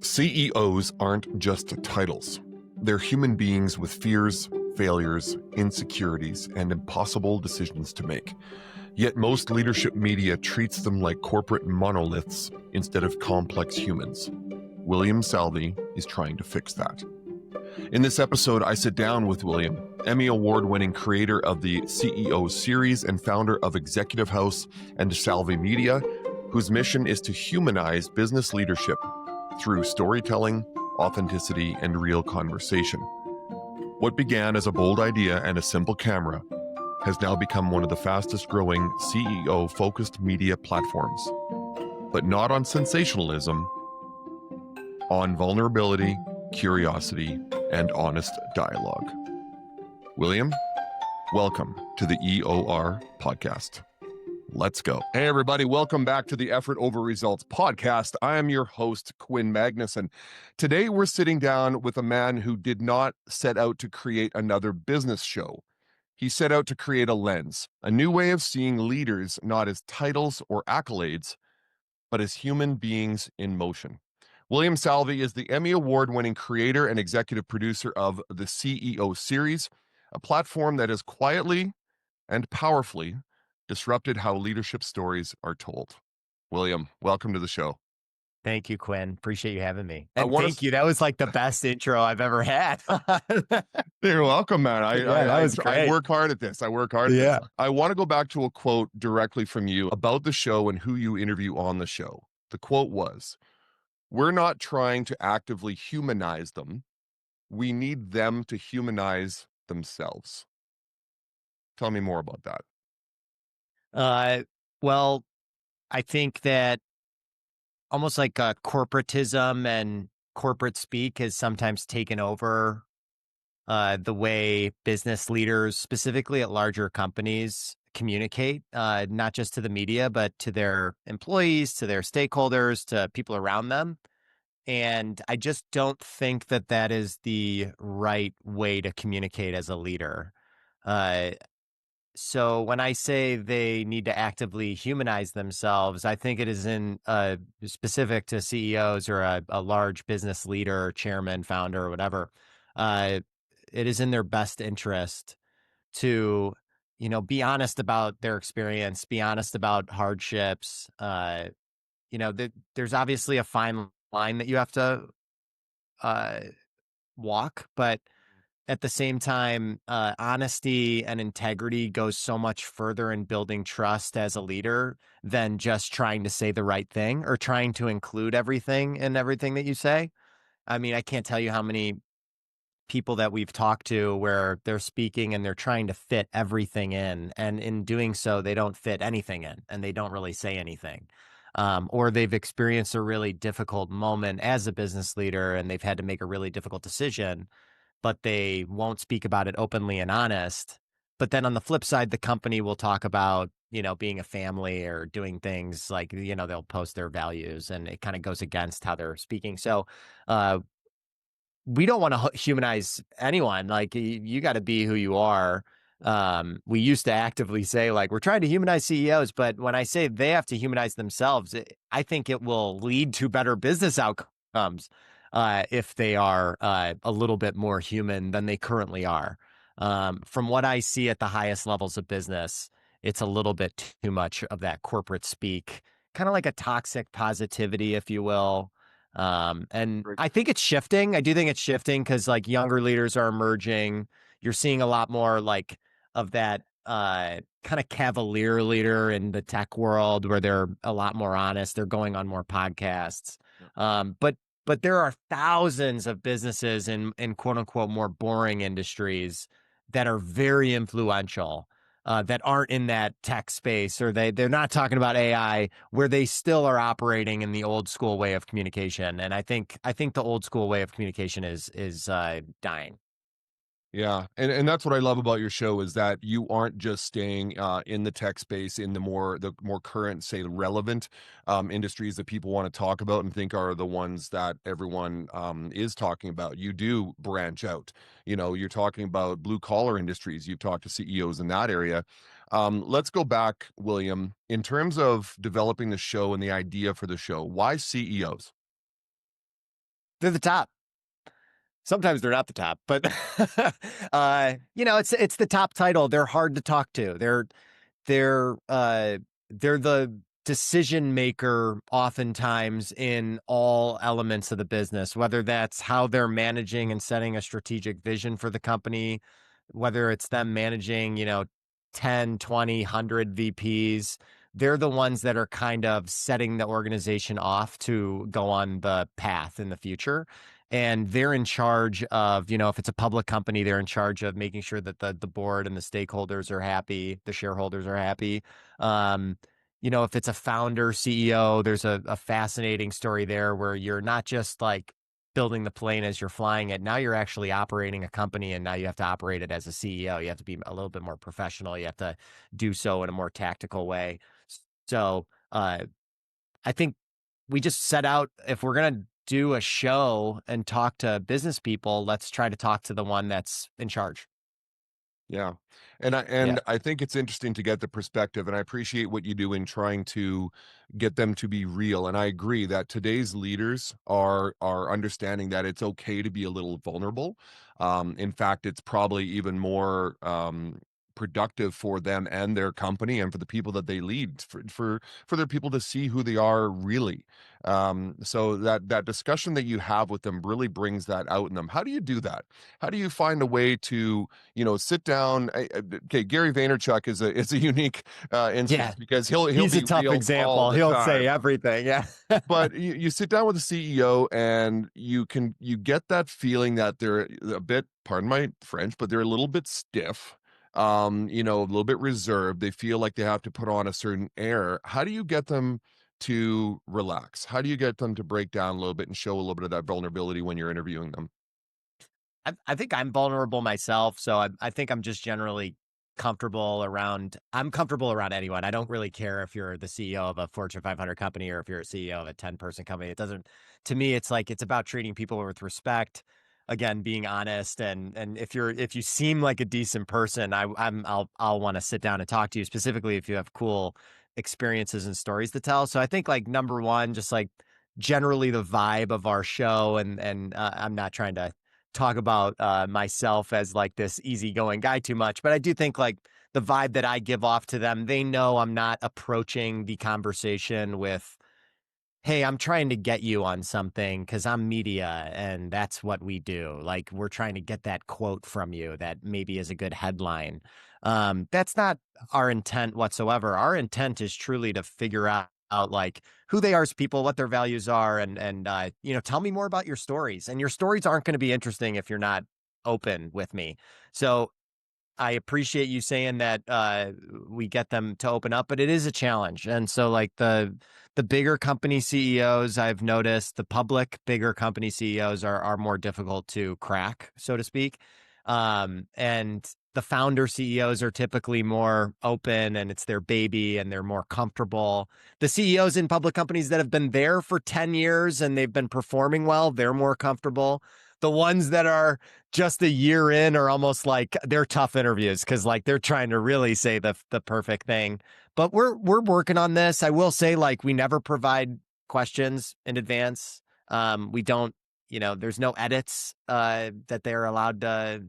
CEOs aren't just titles. They're human beings with fears, failures, insecurities, and impossible decisions to make. Yet most leadership media treats them like corporate monoliths instead of complex humans. William Salvi is trying to fix that. In this episode, I sit down with William, Emmy Award-winning creator of the CEO series and founder of Executive House and Salvi Media, whose mission is to humanize business leadership through storytelling, authenticity, and real conversation. What began as a bold idea and a simple camera has now become one of the fastest growing CEO-focused media platforms. But not on sensationalism, on vulnerability, curiosity, and honest dialogue. William, welcome to the EOR podcast. Let's go. Hey, everybody. Welcome back to the Effort Over Results podcast. I am your host, Quinn Magnuson. Today, we're sitting down with a man who did not set out to create another business show. He set out to create a lens, a new way of seeing leaders not as titles or accolades, but as human beings in motion. William Salvi is the Emmy Award-winning creator and executive producer of the CEO series, a platform that has quietly and powerfully disrupted how leadership stories are told. William, welcome to the show. Thank you, Quinn. Appreciate you having me. And thank you. That was like the best intro I've ever had. You're welcome, man. I work hard at this. I want to go back to a quote directly from you about the show and who you interview on the show. The quote was, "We're not trying to actively humanize them. We need them to humanize themselves." Tell me more about that. Well, I think that almost like corporatism and corporate speak has sometimes taken over the way business leaders, specifically at larger companies, communicate, not just to the media, but to their employees, to their stakeholders, to people around them. And I just don't think that that is the right way to communicate as a leader. So when I say they need to actively humanize themselves, I think it is in specific to CEOs or a large business leader, chairman, founder, or whatever. It is in their best interest to, be honest about their experience, be honest about hardships. There's obviously a fine line that you have to walk, but at the same time, honesty and integrity goes so much further in building trust as a leader than just trying to say the right thing or trying to include everything in everything that you say. I mean, I can't tell you how many people that we've talked to where they're speaking and they're trying to fit everything in. And in doing so, they don't fit anything in and they don't really say anything. Or they've experienced a really difficult moment as a business leader and they've had to make a really difficult decision, but they won't speak about it openly and honest. But then on the flip side, the company will talk about, being a family or doing things like, they'll post their values and it kind of goes against how they're speaking. So we don't want to humanize anyone. Like you got to be who you are. We used to actively say like, we're trying to humanize CEOs, but when I say they have to humanize themselves, I think it will lead to better business outcomes. If they are a little bit more human than they currently are. From what I see at the highest levels of business, it's a little bit too much of that corporate speak, kind of like a toxic positivity, if you will. And I think it's shifting. I do think it's shifting because like younger leaders are emerging. You're seeing a lot more like of that kind of cavalier leader in the tech world where they're a lot more honest. They're going on more podcasts. But there are thousands of businesses in quote unquote more boring industries that are very influential, that aren't in that tech space, or they're not talking about AI, where they still are operating in the old school way of communication. And I think the old school way of communication is dying. Yeah. And that's what I love about your show is that you aren't just staying in the tech space in the more current, say, relevant industries that people want to talk about and think are the ones that everyone is talking about. You do branch out. You're talking about blue collar industries. You've talked to CEOs in that area. Let's go back, William, in terms of developing the show and the idea for the show. Why CEOs? They're the top. Sometimes they're not the top, but it's the top title. They're hard to talk to. They're the decision maker oftentimes in all elements of the business, whether that's how they're managing and setting a strategic vision for the company, whether it's them managing, 10, 20, 100 VPs. They're the ones that are kind of setting the organization off to go on the path in the future. And they're in charge of, if it's a public company, they're in charge of making sure that the board and the stakeholders are happy, the shareholders are happy. If it's a founder CEO, there's a fascinating story there where you're not just like building the plane as you're flying it. Now you're actually operating a company, and now you have to operate it as a CEO. You have to be a little bit more professional. You have to do so in a more tactical way. So I think we just set out, if we're going to do a show and talk to business people, let's try to talk to the one that's in charge. Yeah. And I Yeah. and I think it's interesting to get the perspective, and I appreciate what you do in trying to get them to be real. And I agree that today's leaders are understanding that it's okay to be a little vulnerable. In fact, it's probably even more productive for them and their company and for the people that they lead, for their people to see who they are really. So that discussion that you have with them really brings that out in them. How do you do that? How do you find a way to sit down? Okay, Gary Vaynerchuk is a unique Yeah. instance because he'll He's a be tough real all example. the He'll time. say everything. Yeah. But you sit down with the CEO and you get that feeling that they're a bit, pardon my French, but they're a little bit stiff, a little bit reserved. They feel like they have to put on a certain air. How do you get them to relax? How do you get them to break down a little bit and show a little bit of that vulnerability when you're interviewing them? I think I'm vulnerable myself, so I think I'm just generally I'm comfortable around anyone. I don't really care if you're the CEO of a Fortune 500 company or if you're a CEO of a 10-person company. It doesn't, to me, it's like, it's about treating people with respect. Again, being honest, and if you seem like a decent person, I'll want to sit down and talk to you, specifically if you have cool experiences and stories to tell. So I think, like, number one, just like generally the vibe of our show, and I'm not trying to talk about myself as like this easygoing guy too much, but I do think, like, the vibe that I give off to them, they know I'm not approaching the conversation with, hey, I'm trying to get you on something because I'm media and that's what we do. Like, we're trying to get that quote from you that maybe is a good headline. That's not our intent whatsoever. Our intent is truly to figure out like who they are as people, what their values are, and tell me more about your stories. And your stories aren't going to be interesting if you're not open with me. So I appreciate you saying that we get them to open up, but it is a challenge. And so, like, the bigger company CEOs, I've noticed the public bigger company CEOs are more difficult to crack, so to speak. And the founder CEOs are typically more open, and it's their baby and they're more comfortable. The CEOs in public companies that have been there for 10 years and they've been performing well, they're more comfortable. The ones that are just a year in are almost like they're tough interviews because, like, they're trying to really say the perfect thing. But we're working on this. I will say, like, we never provide questions in advance. We don't, there's no edits that they're allowed to,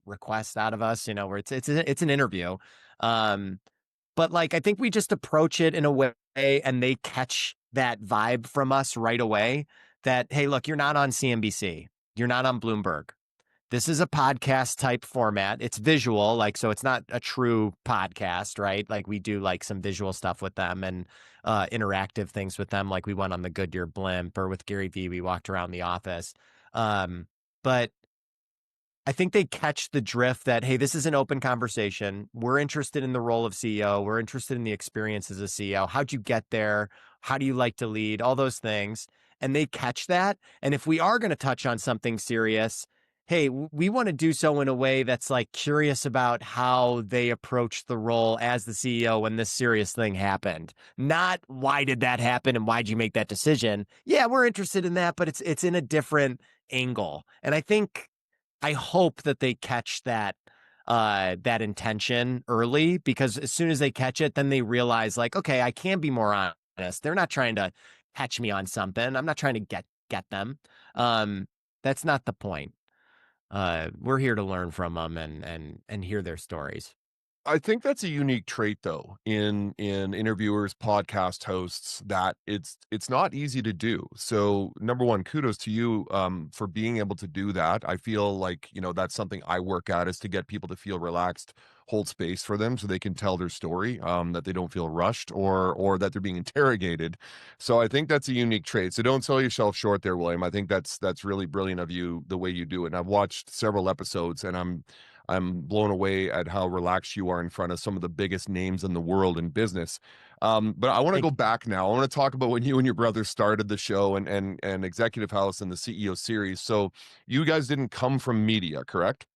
request out of us, where it's an interview. But, like, I think we just approach it in a way and they catch that vibe from us right away that, hey, look, you're not on CNBC. You're not on Bloomberg. This is a podcast type format. It's visual, like, so it's not a true podcast, right? Like, we do like some visual stuff with them and interactive things with them. Like, we went on the Goodyear blimp, or with Gary Vee, we walked around the office. But I think they catch the drift that, hey, this is an open conversation. We're interested in the role of CEO. We're interested in the experience as a CEO. How'd you get there? How do you like to lead? All those things. And they catch that. And if we are going to touch on something serious, hey, we want to do so in a way that's, like, curious about how they approached the role as the CEO when this serious thing happened. Not, why did that happen and why'd you make that decision? Yeah, we're interested in that, but it's in a different angle. And I hope that they catch that intention early, because as soon as they catch it, then they realize, like, okay, I can be more honest. They're not trying to catch me on something. I'm not trying to get get them. Um, that's not the point. We're here to learn from them and hear their stories. I think that's a unique trait though in interviewers, podcast hosts, that it's not easy to do. So number one, kudos to you for being able to do that. I feel like, that's something I work at, is to get people to feel relaxed, hold space for them so they can tell their story, that they don't feel rushed or that they're being interrogated. So I think that's a unique trait. So don't sell yourself short there, William. I think that's really brilliant of you, the way you do it. And I've watched several episodes, and I'm blown away at how relaxed you are in front of some of the biggest names in the world in business. But I want to go back now. I want to talk about when you and your brother started the show and Executive House and the CEO series. So you guys didn't come from media, correct?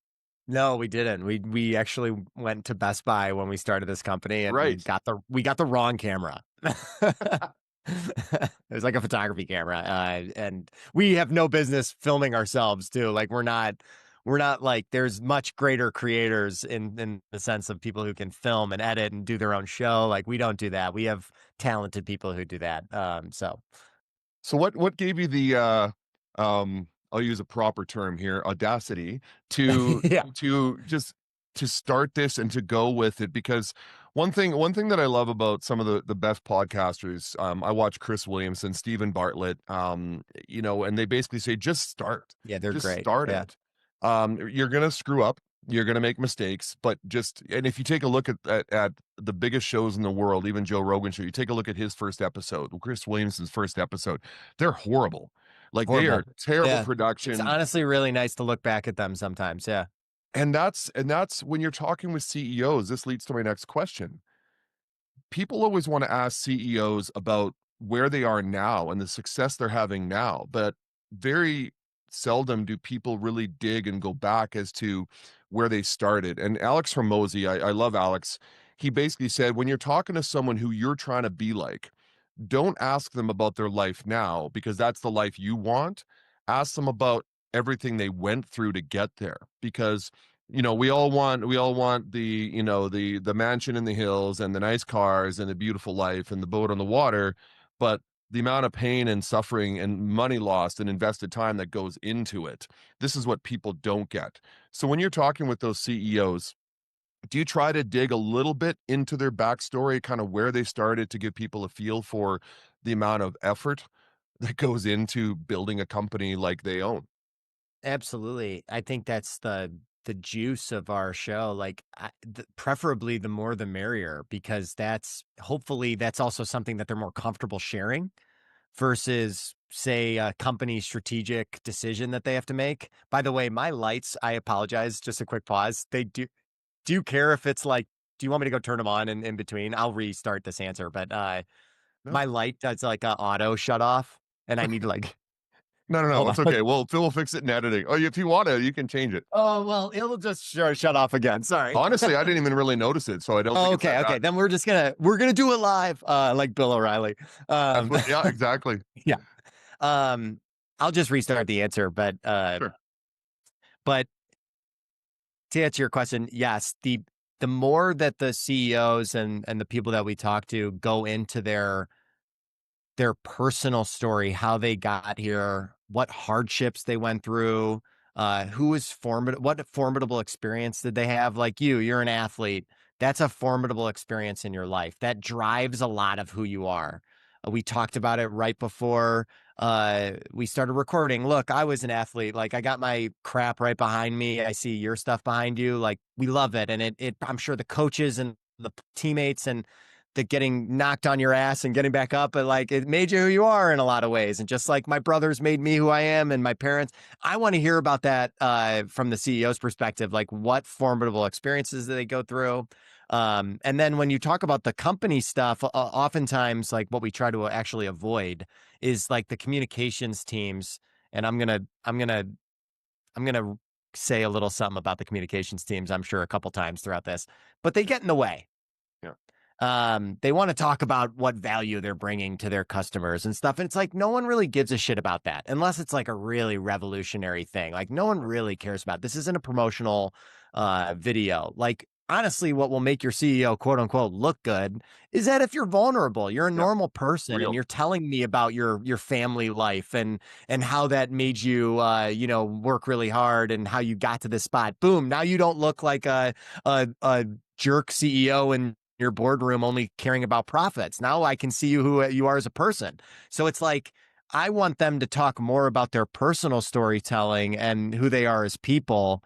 No, we didn't. We actually went to Best Buy when we started this company and Right. we got the wrong camera. It was like a photography camera, and we have no business filming ourselves too. Like we're not like, there's much greater creators in the sense of people who can film and edit and do their own show. Like we don't do that. We have talented people who do that. So what gave you the I'll use a proper term here, audacity to yeah, to start this and to go with it? Because one thing that I love about some of the best podcasters, I watch Chris Williamson, Stephen Bartlett, and they basically say, just start. yeah, they're Just great. start Yeah, it. You're gonna screw up, you're gonna make mistakes, but and if you take a look at the biggest shows in the world, even Joe Rogan's show, you take a look at his first episode, Chris Williamson's first episode, they're horrible. Like they horrible. are terrible Yeah, it's production. honestly really nice to look back at them sometimes. Yeah. And that's when you're talking with CEOs, this leads to my next question. People always want to ask CEOs about where they are now and the success they're having now, but very seldom do people really dig and go back as to where they started. And Alex Hormozy, I love Alex. He basically said, when you're talking to someone who you're trying to be like, don't ask them about their life now because that's the life you want. Ask them about everything they went through to get there, because we all want the the mansion in the hills and the nice cars and the beautiful life and the boat on the water, but the amount of pain and suffering and money lost and invested time that goes into it, this is what people don't get. So when you're talking with those CEOs, do you try to dig a little bit into their backstory, kind of where they started, to give people a feel for the amount of effort that goes into building a company like they own? Absolutely. I think that's the juice of our show. Like, preferably the more the merrier, because hopefully that's also something that they're more comfortable sharing versus, say, a company strategic decision that they have to make. By the way, my lights, I apologize, just a quick pause. They do you care if it's like, do you want me to go turn them on in between? I'll restart this answer, but No, my light does like a auto shut off, and I need to like no, no, no. hold It's on. okay. Well, Phil will fix it in editing. Oh, if you want to, you can change it. Oh, well, it'll just shut off again. Sorry. Honestly, I didn't even really notice it, so I don't think Oh, it's okay, that okay. bad. Then we're gonna do it live, like Bill O'Reilly. That's Um, what, yeah, exactly. yeah. Um, I'll just restart the answer, Sure. but to answer your question, yes, the more that the CEOs and the people that we talk to go into their personal story, how they got here, what hardships they went through, who was what formidable experience did they have? Like you're an athlete. That's a formidable experience in your life. That drives a lot of who you are. We talked about it right before we started recording. Look, I was an athlete. Like I got my crap right behind me. I see your stuff behind you. Like we love it. And it I'm sure the coaches and the teammates and the getting knocked on your ass and getting back up, but like it made you who you are in a lot of ways. And just like my brothers made me who I am and my parents, I want to hear about that from the CEO's perspective, like what formidable experiences do they go through. And then when you talk about the company stuff, oftentimes like what we try to actually avoid is like the communications teams. And I'm gonna say a little something about the communications teams, I'm sure a couple times throughout this, but they get in the way. Yeah. They want to talk about what value they're bringing to their customers and stuff. And it's like, no one really gives a shit about that unless it's like a really revolutionary thing. Like no one really cares about it. This isn't a promotional video. Like honestly, what will make your CEO quote unquote look good is that if you're vulnerable, you're a Yeah, normal person and real. you're telling me about your family life and how that made you work really hard and how you got to this spot. Boom, now you don't look like a jerk CEO in your boardroom only caring about profits. Now I can see you who you are as a person. So it's like I want them to talk more about their personal storytelling and who they are as people.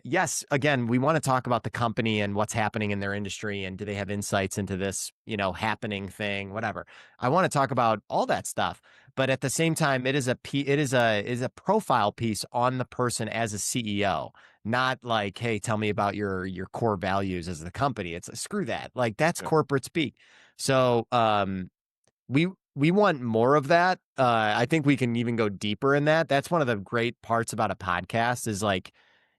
Yes, again, we want to talk about the company and what's happening in their industry and do they have insights into this, happening thing, whatever. I want to talk about all that stuff, but at the same time, it is a profile piece on the person as a CEO, not like, hey, tell me about your core values as the company. It's screw that. Like that's Yeah. corporate speak. So, we want more of that. I think we can even go deeper in that. That's one of the great parts about a podcast is like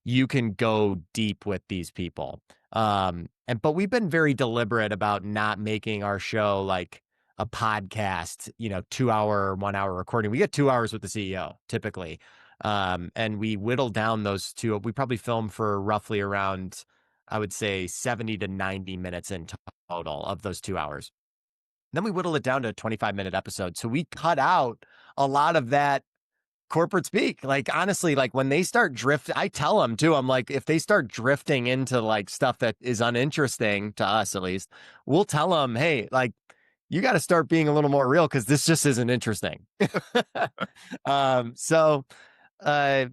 you can go deep with these people. But we've been very deliberate about not making our show like a podcast, 2 hour, 1 hour recording. We get 2 hours with the CEO typically. And we whittle down those two. We probably film for roughly around, I would say 70 to 90 minutes in total of those 2 hours. Then we whittle it down to a 25-minute episode. So we cut out a lot of that corporate speak. Like, honestly, like when they start I tell them too, I'm like, if they start drifting into like stuff that is uninteresting to us, at least, we'll tell them, hey, like, you got to start being a little more real because this just isn't interesting. So, uh,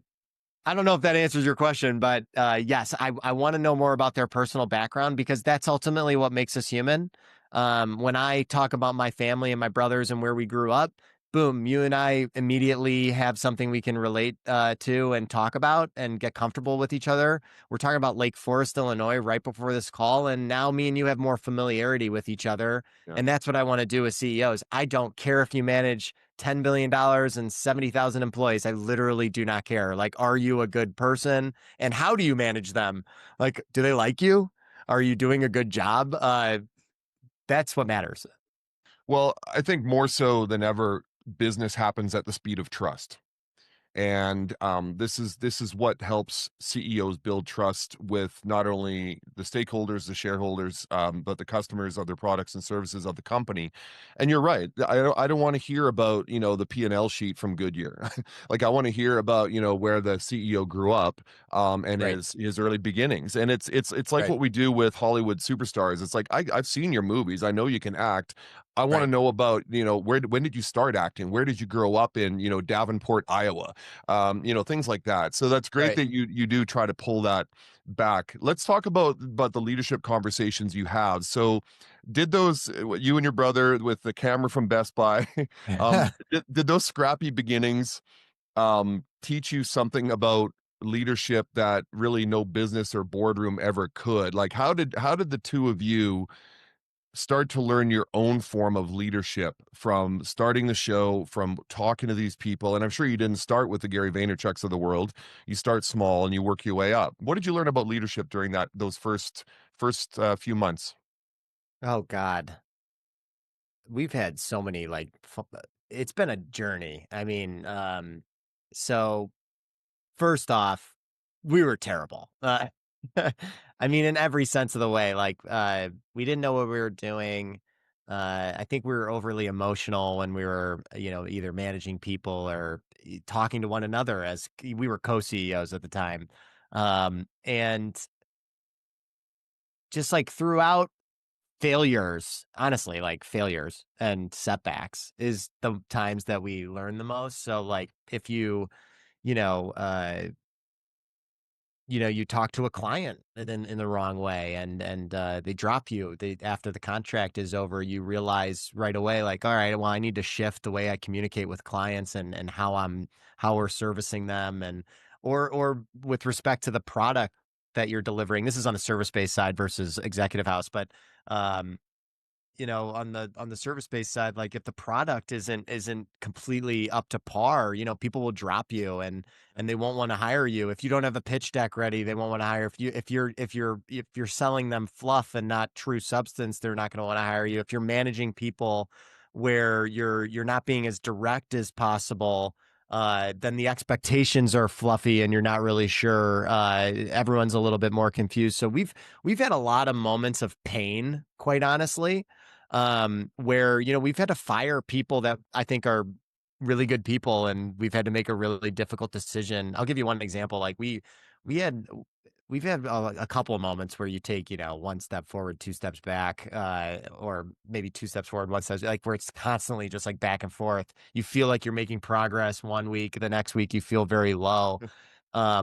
I don't know if that answers your question, but yes, I want to know more about their personal background because that's ultimately what makes us human. When I talk about my family and my brothers and where we grew up, boom, you and I immediately have something we can relate to and talk about and get comfortable with each other. We're talking about Lake Forest, Illinois, right before this call, and now me and you have more familiarity with each other, Yeah. and that's what I want to do as CEOs. I don't care if you manage $10 billion and 70,000 employees. I literally do not care. Like, are you a good person? And how do you manage them? Like, do they like you? Are you doing a good job? That's what matters. Well, I think more so than ever, business happens at the speed of trust. And this is what helps CEOs build trust with not only the stakeholders, the shareholders, but the customers of their products and services of the company. And you're right. I don't want to hear about the P&L sheet from Goodyear. Like I want to hear about where the CEO grew up, and Right. his early beginnings. And it's like Right. what we do with Hollywood superstars. It's like I've seen your movies. I know you can act. I want to Right. know about when did you start acting? Where did you grow up in Davenport, Iowa? Things like that. So that's great Right. that you do try to pull that back. Let's talk about the leadership conversations you have. So did those you and your brother with the camera from Best Buy, did those scrappy beginnings teach you something about leadership that really no business or boardroom ever could? Like how did the two of you start to learn your own form of leadership from starting the show, from talking to these people? And I'm sure you didn't start with the Gary Vaynerchuks of the world. You start small and you work your way up. What did you learn about leadership during those first few months? Oh God. We've had so many it's been a journey. I mean, so first off, we were terrible. I mean, in every sense of the way. Like, we didn't know what we were doing. I think we were overly emotional when we were, either managing people or talking to one another as we were co-CEOs at the time. And just like throughout failures, honestly, like failures and setbacks is the times that we learn the most. So, like, if you know, uh, you talk to a client in the wrong way and they drop you after the contract is over, you realize right away, like, all right, well, I need to shift the way I communicate with clients and how we're servicing them or with respect to the product that you're delivering. This is on the service-based side versus executive house, but um on the service based side, like if the product isn't completely up to par, people will drop you and they won't want to hire you. If you don't have a pitch deck ready, they won't want to hire. If you're selling them fluff and not true substance, they're not going to want to hire you. If you're managing people where you're not being as direct as possible, then the expectations are fluffy and you're not really sure. Everyone's a little bit more confused. So we've had a lot of moments of pain, quite honestly, where we've had to fire people that I think are really good people, and we've had to make a really difficult decision. I'll give you one example. Like we had we've had a couple of moments where you take, one step forward, two steps back, or maybe two steps forward, one step, like where it's constantly just like back and forth. You feel like you're making progress one week, the next week you feel very low,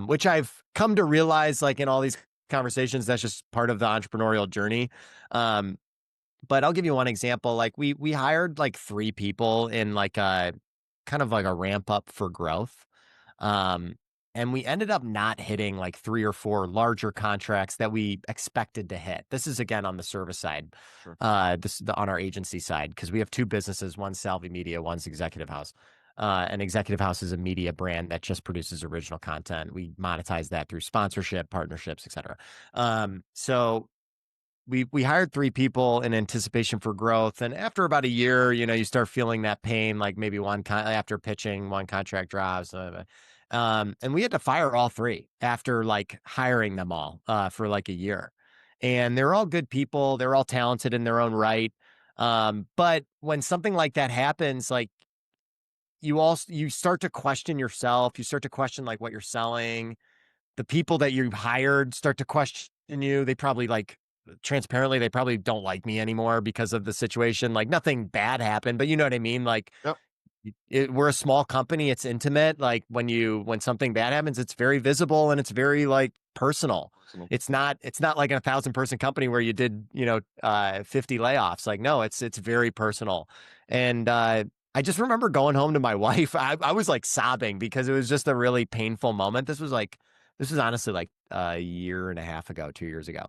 which I've come to realize, like in all these conversations, that's just part of the entrepreneurial journey. But I'll give you one example. Like we hired like three people in like a kind of like a ramp up for growth. Um, and we ended up not hitting like three or four larger contracts that we expected to hit. This is again on the service side, Sure. on our agency side, because we have two businesses, one's Salvi Media, one's Executive House. And Executive House is a media brand that just produces original content. We monetize that through sponsorship, partnerships, etc. So we hired three people in anticipation for growth, and after about a year, you start feeling that pain, like maybe after pitching, one contract drops, and we had to fire all three after like hiring them all for like a year, and they're all good people, they're all talented in their own right, but when something like that happens, like you start to question yourself, you start to question like what you're selling. The people that you hired start to question you. They probably like transparently, they probably don't like me anymore because of the situation. Like nothing bad happened, but you know what I mean? Like Yep. we're a small company. It's intimate. Like when something bad happens, it's very visible and it's very like personal. Personal. It's not like a 1,000-person company where you did, 50 layoffs. Like, no, it's very personal. And, I just remember going home to my wife. I was like sobbing because it was just a really painful moment. This was honestly like a year and a half ago, 2 years ago.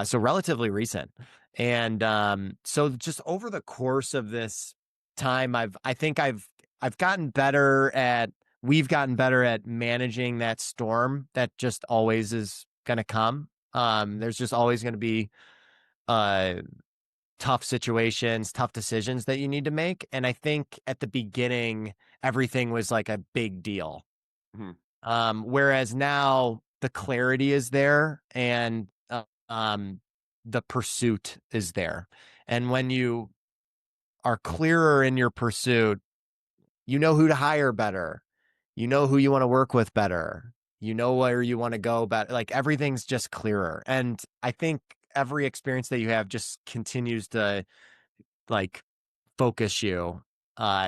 So relatively recent. And so just over the course of this time, I think I've gotten better at we've gotten better at managing that storm that just always is going to come. There's just always going to be uh tough situations, tough decisions that you need to make. And I think at the beginning, everything was like a big deal. Mhm. Whereas now the clarity is there and the pursuit is there. And when you are clearer in your pursuit, you know who to hire better. You know who you want to work with better. You know where you want to go better. Like everything's just clearer. And I think every experience that you have just continues to like focus you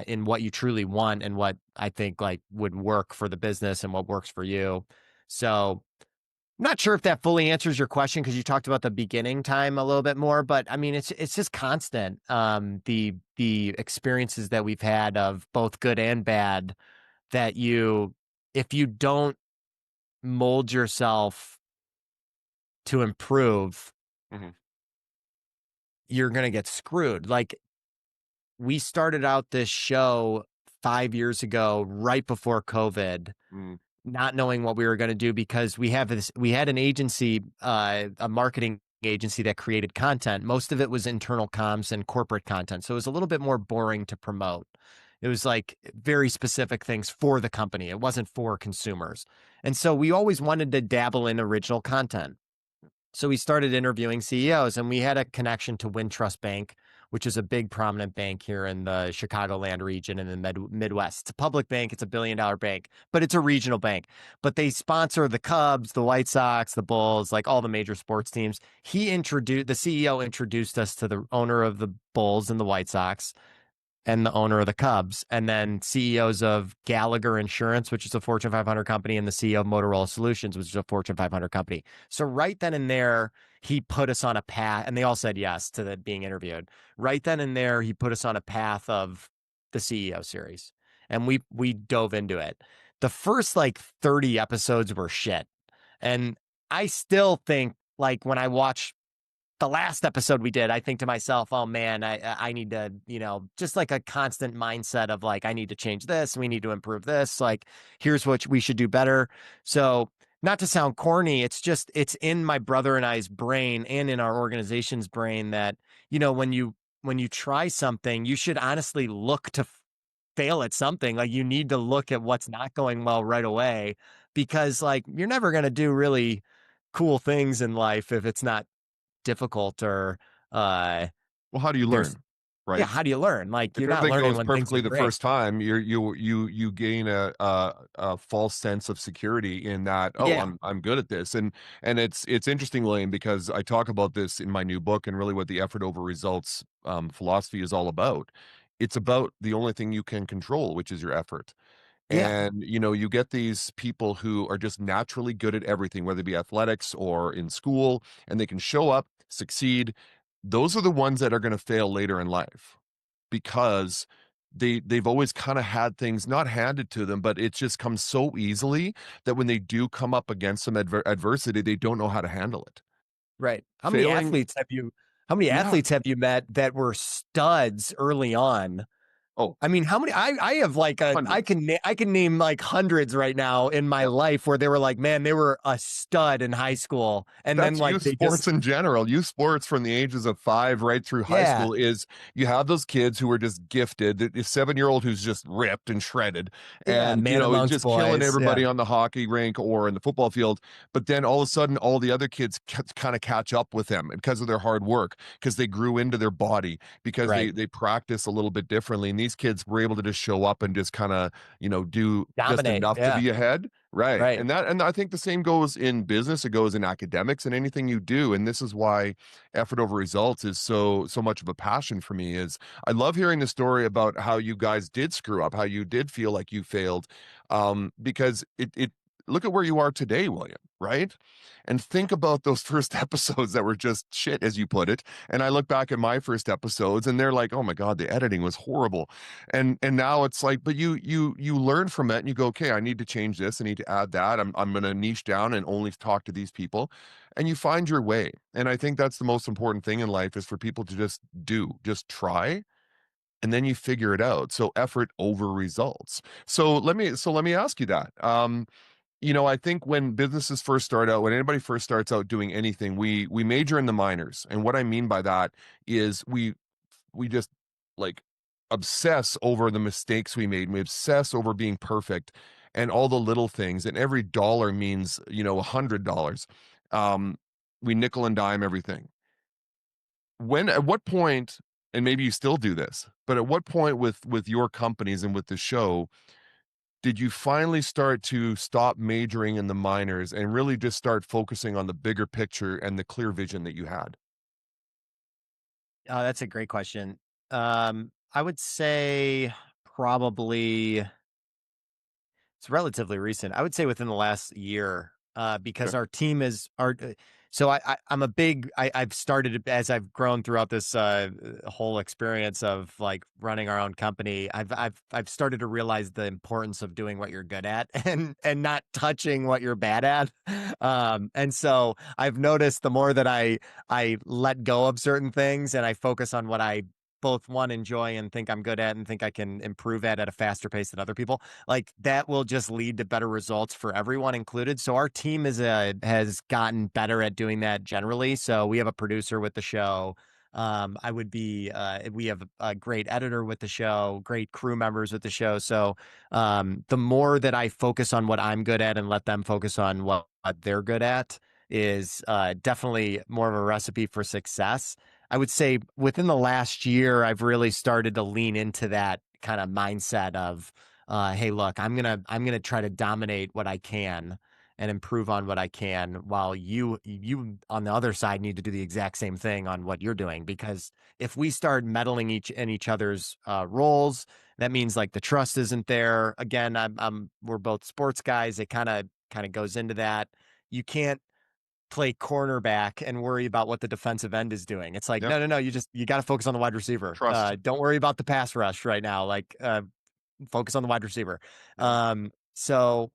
in what you truly want and what I think like would work for the business and what works for you. So I'm not sure if that fully answers your question because you talked about the beginning time a little bit more, but I mean it's just constant. The experiences that we've had of both good and bad that if you don't mold yourself to improve, Mhm. you're gonna get screwed. Like we started out this show 5 years ago, right before COVID, Mm. not knowing what we were going to do because we had an agency, a marketing agency that created content. Most of it was internal comms and corporate content. So it was a little bit more boring to promote. It was like very specific things for the company. It wasn't for consumers. And so we always wanted to dabble in original content. So we started interviewing CEOs, and we had a connection to Wintrust Bank, which is a big prominent bank here in the Chicagoland region and in the Midwest. It's a public bank. It's a billion-dollar bank, but it's a regional bank. But they sponsor the Cubs, the White Sox, the Bulls, like all the major sports teams. The CEO introduced us to the owner of the Bulls and the White Sox and the owner of the Cubs, and then CEOs of Gallagher Insurance, which is a Fortune 500 company, and the CEO of Motorola Solutions, which is a Fortune 500 company. So right then and there, he put us on a path, and they all said yes to being interviewed. Right then and there, he put us on a path of the CEO series, and we dove into it. The first like 30 episodes were shit, and I still think like when I watch the last episode we did, I think to myself, oh man, I need to, just like a constant mindset of like, I need to change this. We need to improve this. Like, here's what we should do better. So not to sound corny, it's in my brother and I's brain and in our organization's brain that, when you try something, you should honestly look to fail at something, like you need to look at what's not going well right away, because like you're never going to do really cool things in life if it's not difficult, or uh Well, how do you there's learn, yeah, right? how do you learn? Like If you're not everything learning goes when things are perfectly the great. first time, you gain a false sense of security in that, oh, Yeah. I'm good at this. And it's interesting, William, because I talk about this in my new book and really what the effort over results philosophy is all about. It's about the only thing you can control, which is your effort. Yeah. And you get these people who are just naturally good at everything, whether it be athletics or in school, and they can show up, succeed. Those are the ones that are going to fail later in life because they've always kind of had things not handed to them, but it just comes so easily that when they do come up against some adversity, they don't know how to handle it. Right. Failing, How many yeah. athletes have you met that were studs early on? Oh, I mean, how many? I have like hundreds. I can name like hundreds right now in my Yep. life where they were like, man, they were a stud in high school, and then That's like youth they just sports in general. Youth sports from the ages of 5 right through high yeah, school is you have those kids who are just gifted. The 7-year-old who's just ripped and shredded, yeah, and man amongst just killing boys, yeah, everybody on the hockey rink or in the football field. But then all of a sudden, all the other kids kind of catch up with them because of their hard work, because they grew into their body, because right, they practice a little bit differently. And these kids were able to just show up and just kind of do just dominate, enough to yeah, be ahead. Right. right. And I think the same goes in business, it goes in academics and anything you do. And this is why effort over results is so much of a passion for me is I love hearing the story about how you guys did screw up, how you did feel like you failed. Because it look at where you are today, William, right? And think about those first episodes that were just shit, as you put it. And I look back at my first episodes and they're like, oh my God, the editing was horrible. And now it's like, but you learn from it and you go, okay, I need to change this, I need to add that, I'm going to niche down and only talk to these people, and you find your way. And I think that's the most important thing in life, is for people to just try, and then you figure it out. So effort over results. So let me ask you that. I think when businesses first start out, when anybody first starts out doing anything, we major in the minors. And what I mean by that is we just like obsess over the mistakes we made. And we obsess over being perfect and all the little things. And every dollar means, $100. Um, we nickel and dime everything. At what point, and maybe you still do this, but at what point with your companies and with the show, did you finally start to stop majoring in the minors and really just start focusing on the bigger picture and the clear vision that you had? Oh, that's a great question. I would say probably it's relatively recent. I would say within the last year, because Okay. our team is our. So I'm a big. I've started as I've grown throughout this whole experience of like running our own company. I've started to realize the importance of doing what you're good at and not touching what you're bad at. And so I've noticed the more that I let go of certain things and I focus on what I both one enjoy and think I'm good at and think I can improve at a faster pace than other people, like that will just lead to better results for everyone included. So our team has gotten better at doing that generally. So we have a producer with the show. We have a great editor with the show, great crew members with the show. So the more that I focus on what I'm good at and let them focus on what they're good at is definitely more of a recipe for success. I would say within the last year, I've really started to lean into that kind of mindset of, hey, look, I'm gonna try to dominate what I can and improve on what I can, while you on the other side need to do the exact same thing on what you're doing. Because if we start meddling each other's roles, that means like the trust isn't there. Again, we're both sports guys. It kind of goes into that. You can't play cornerback and worry about what the defensive end is doing. It's like, Yep. no, no, no. You got to focus on the wide receiver. Trust. Don't worry about the pass rush right now. Like, focus on the wide receiver. Yeah. So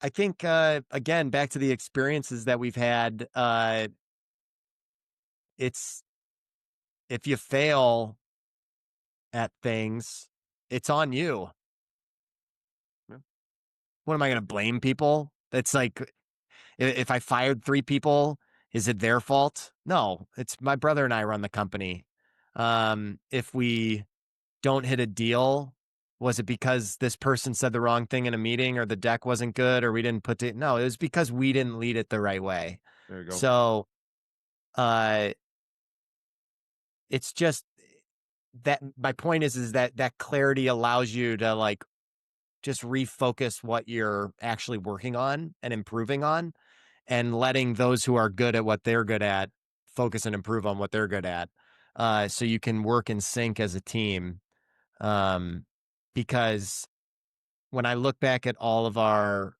I think, again, back to the experiences that we've had, it's, if you fail at things, it's on you. Yeah. What am I going to blame people? It's like, if I fired 3 people, is it their fault? No, it's my brother and I run the company. If we don't hit a deal, Was it because this person said the wrong thing in a meeting, or the deck wasn't good, or we didn't put it? No, it was because we didn't lead it the right way. There you go. So, uh, it's just that my point is that that clarity allows you to like just refocus what you're actually working on and improving on, and letting those who are good at what they're good at focus and improve on what they're good at. So you can work in sync as a team. Um, because when I look back at all of our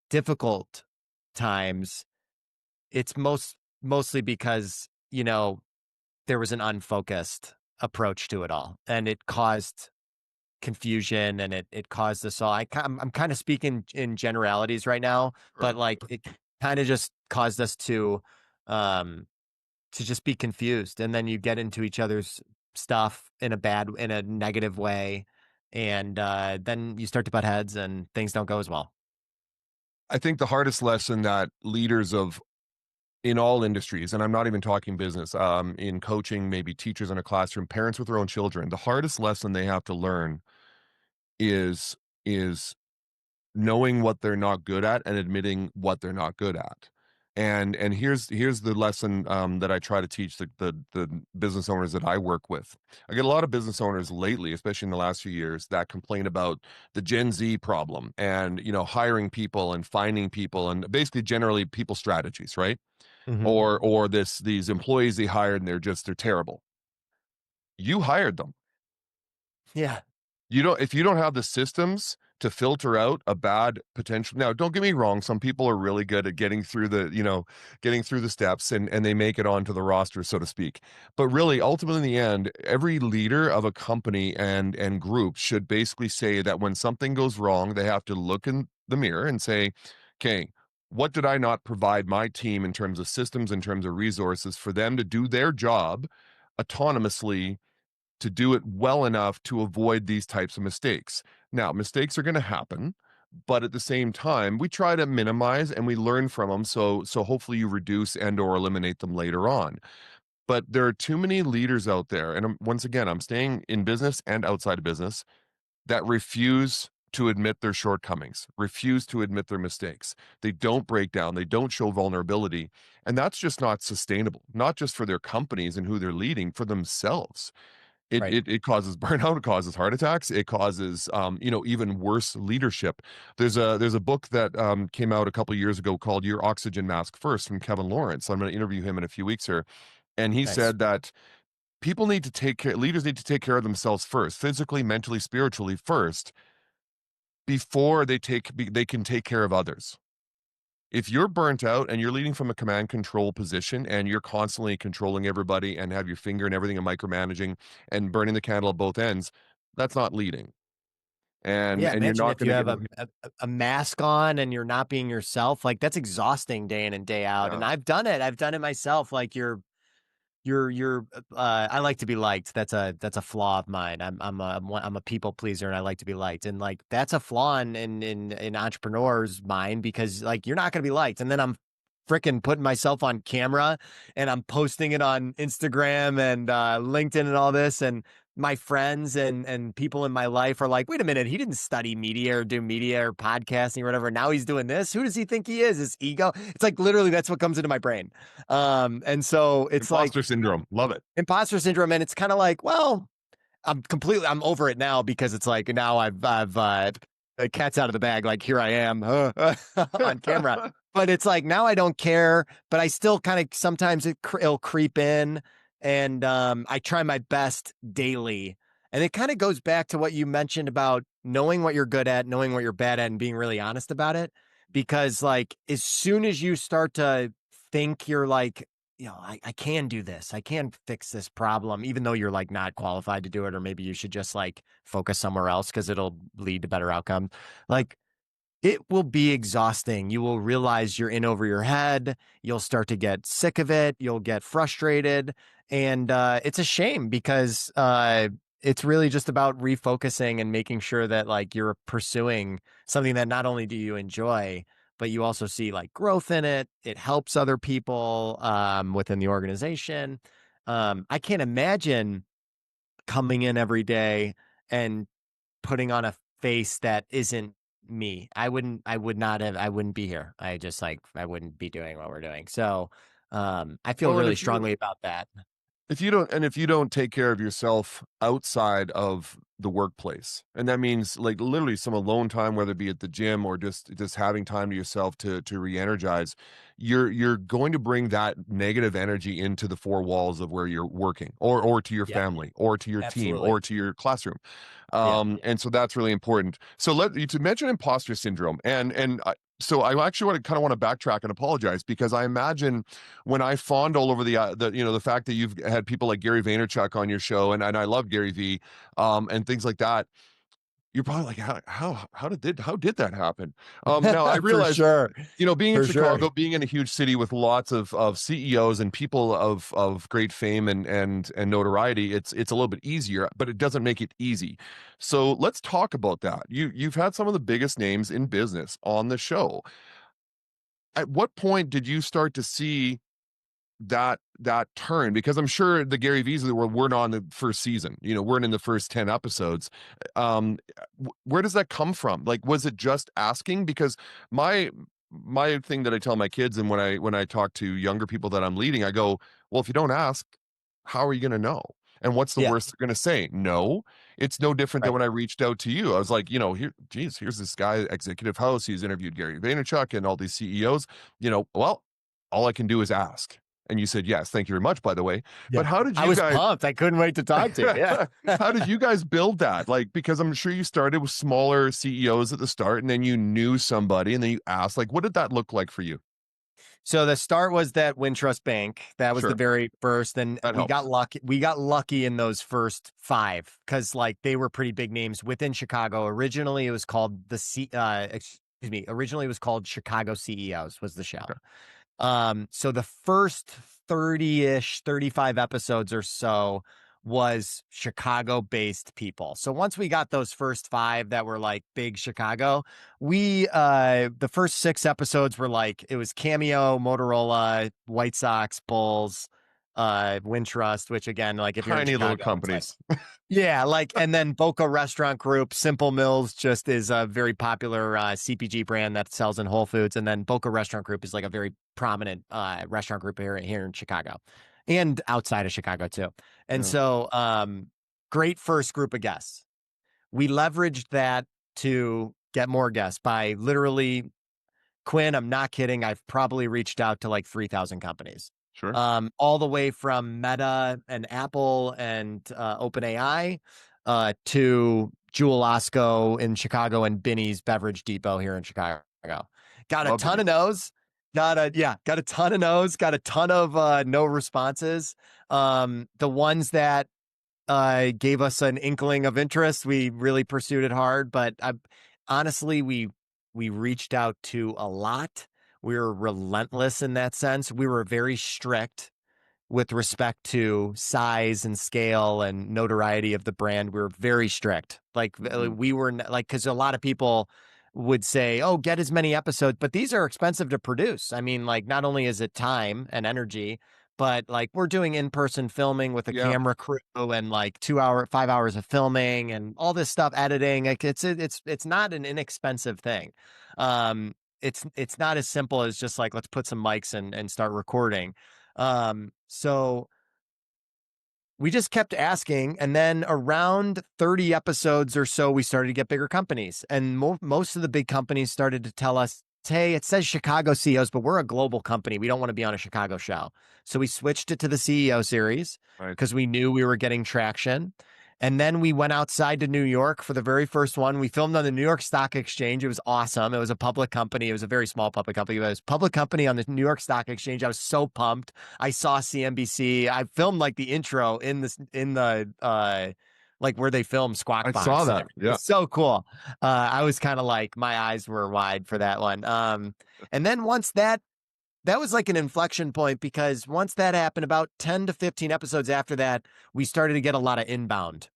difficult times, it's mostly because, there was an unfocused approach to it all, and it caused confusion, and it caused us all. I'm kind of speaking in generalities right now, but Sure. like it kind of just caused us um to just be confused, and then you get into each other's stuff in a negative way, and then you start to butt heads and things don't go as well. I think the hardest lesson that leaders of in all industries, and I'm not even talking business, in coaching, maybe teachers in a classroom, parents with their own children, the hardest lesson they have to learn is is knowing what they're not good at and admitting what they're not good at. And here's the lesson that I try to teach the business owners that I work with. I get a lot of business owners lately, especially in the last few years, that complain about the Gen Z problem and hiring people and finding people and basically generally people strategies, right? Hmm. Or these employees they hired and they're terrible. You hired them. Yeah. You don't if you don't have the systems to filter out a bad potential. Now, don't get me wrong, some people are really good at getting through the steps and they make it onto the roster, so to speak. But really, ultimately in the end, every leader of a company and group should basically say that when something goes wrong, they have to look in the mirror and say, "Okay, what did I not provide my team in terms of systems, in terms of resources for them to do their job autonomously to do it well enough to avoid these types of mistakes?" Now, mistakes are going to happen, but at the same time, we try to minimize and we learn from them. So hopefully you reduce and or eliminate them later on. But there are too many leaders out there, and once again, I'm staying in business and outside of business, that refuse to admit their shortcomings, refuse to admit their mistakes. They don't break down, they don't show vulnerability, and that's just not sustainable. Not just for their companies and who they're leading, for themselves. It Right. it it causes burnout, it causes heart attacks, it causes, even worse leadership. There's a book that, came out a couple years ago called Your Oxygen Mask First from Kevin Lawrence. I'm gonna interview him in a few weeks here, and he Nice. said that leaders need to take care of themselves first, physically, mentally, spiritually first, before they can take care of others. If you're burnt out and you're leading from a command control position and you're constantly controlling everybody and have your finger in everything and micromanaging and burning the candle at both ends, that's not leading. And Yeah, you're imagine not if going you to have get a mask on and you're not being yourself. Like that's exhausting day in and day out. yeah. And I've done it. I've done it myself. Like you're I like to be liked. That's a flaw of mine. I'm a people pleaser, and I like to be liked. And like that's a flaw in entrepreneurs' mind, because like you're not going to be liked. And then I'm freaking putting myself on camera and I'm posting it on Instagram and LinkedIn and all this, and my friends and people in my life are like, wait a minute, he didn't study media or do media or podcasting or whatever. Now he's doing this. Who does he think he is? His ego? It's like literally that's what comes into my brain. And so it's like Imposter syndrome. Love it. imposter syndrome, and it's kind of like, well, I'm over it now, because it's like now I've the cat's out of the bag. Like here I am on camera, but it's like now I don't care, but I still kind of sometimes it'll creep in, and I try my best daily, and it kind of goes back to what you mentioned about knowing what you're good at, knowing what you're bad at, and being really honest about it. Because like as soon as you start to think you're like, I can do this. I can fix this problem, even though you're like not qualified to do it, or maybe you should just like focus somewhere else because it'll lead to better outcomes. Like it will be exhausting. You will realize you're in over your head. You'll start to get sick of it. You'll get frustrated. And it's a shame, because it's really just about refocusing and making sure that like you're pursuing something that not only do you enjoy, but you also see like growth in it. It helps other people within the organization. I can't imagine coming in every day and putting on a face that isn't me. I wouldn't be here. I wouldn't be doing what we're doing. So, I feel Well, and really strongly about that. if you don't take care of yourself outside of the workplace, and that means like literally some alone time, whether it be at the gym or just having time to yourself to re-energize, you're going to bring that negative energy into the four walls of where you're working, or to your Yeah, family, or to your team, absolutely. or to your classroom. Yeah. And so that's really important. So let you to mention imposter syndrome, so I actually kind of want to backtrack and apologize, because I imagine when I fondle over the fact that you've had people like Gary Vaynerchuk on your show, and I love Gary V, and things like that, you're probably like, how did that happen? Now I For realize, sure. being in For sure. Chicago, being in a huge city with lots of CEOs and people of great fame and notoriety, it's a little bit easier, but it doesn't make it easy. So let's talk about that. You've had some of the biggest names in business on the show. At what point did you start to see that turn? Because I'm sure the Gary V's of the world weren't on the first season, weren't in the first 10 episodes. Where does that come from? Like, was it just asking? Because my thing that I tell my kids, and when I talk to younger people that I'm leading, I go, well, if you don't ask, how are you going to know? And what's the Yeah. worst they're going to say? No. It's no different than Right. when I reached out to you. I was like, here's this guy, executive host. He's interviewed Gary Vaynerchuk and all these CEOs. Well, all I can do is ask. And you said, yes, thank you very much, by the way. But Yeah. how did I you was guys, pumped. I couldn't wait to talk to you. Yeah. how did you guys build that? Like, because I'm sure you started with smaller CEOs at the start, and then you knew somebody, and then you asked, like, what did that look like for you? So the start was that Wintrust Bank. That was the Sure. very first, and That we got helps. lucky. We got lucky in those first five because like they were pretty big names within Chicago. Originally, it was called excuse me. Originally, it was called Chicago CEOs. Was the show. Okay. So the first 30-ish, 35 episodes or so was Chicago-based people. So once we got those first five that were like big Chicago, the first six episodes were like it was Cameo, Motorola, White Sox, Bulls, Wintrust, which again, like if you're in Tiny little Chicago, it's like companies. yeah, like, and then Boca Restaurant Group, Simple Mills just is a very popular CPG brand that sells in Whole Foods. And then Boca Restaurant Group is like a very prominent restaurant group here in Chicago and outside of Chicago too. And Yeah. so, great first group of guests. We leveraged that to get more guests by literally, Quinn, I'm not kidding. I've probably reached out to like 3,000 companies, Sure. all the way from Meta and Apple and OpenAI to Jewel Osco in Chicago and Binny's Beverage Depot here in Chicago. Got a Love ton of Denny's. no's. Got a ton of no's. Got a ton of no responses. The ones that gave us an inkling of interest, we really pursued it hard. But honestly, we reached out to a lot. We were relentless in that sense. We were very strict with respect to size and scale and notoriety of the brand. We were very strict. Like Mhm. we were like, because a lot of people would say, "Oh, get as many episodes," but these are expensive to produce. I mean, like not only is it time and energy, but like we're doing in-person filming with a Yeah. camera crew and like 5 hours of filming and all this stuff, editing. Like it's not an inexpensive thing. It's not as simple as just like let's put some mics and start recording. So we just kept asking, and then around 30 episodes or so, we started to get bigger companies, and most of the big companies started to tell us, "Hey, it says Chicago CEOs, but we're a global company. We don't want to be on a Chicago show." So we switched it to the CEO series Right. because we knew we were getting traction. And then we went outside to New York for the very first one. We filmed on the New York Stock Exchange. It was awesome. It was a public company. It was a very small public company, but it was a public company on the New York Stock Exchange. I was so pumped. I saw CNBC. I filmed like the intro in the like where they film Squawk I saw Box and that. everything. It Yeah. was so cool. I was kind of like my eyes were wide for that one. And then once that was like an inflection point because once that happened, about 10 to 15 episodes after that, we started to get a lot of inbound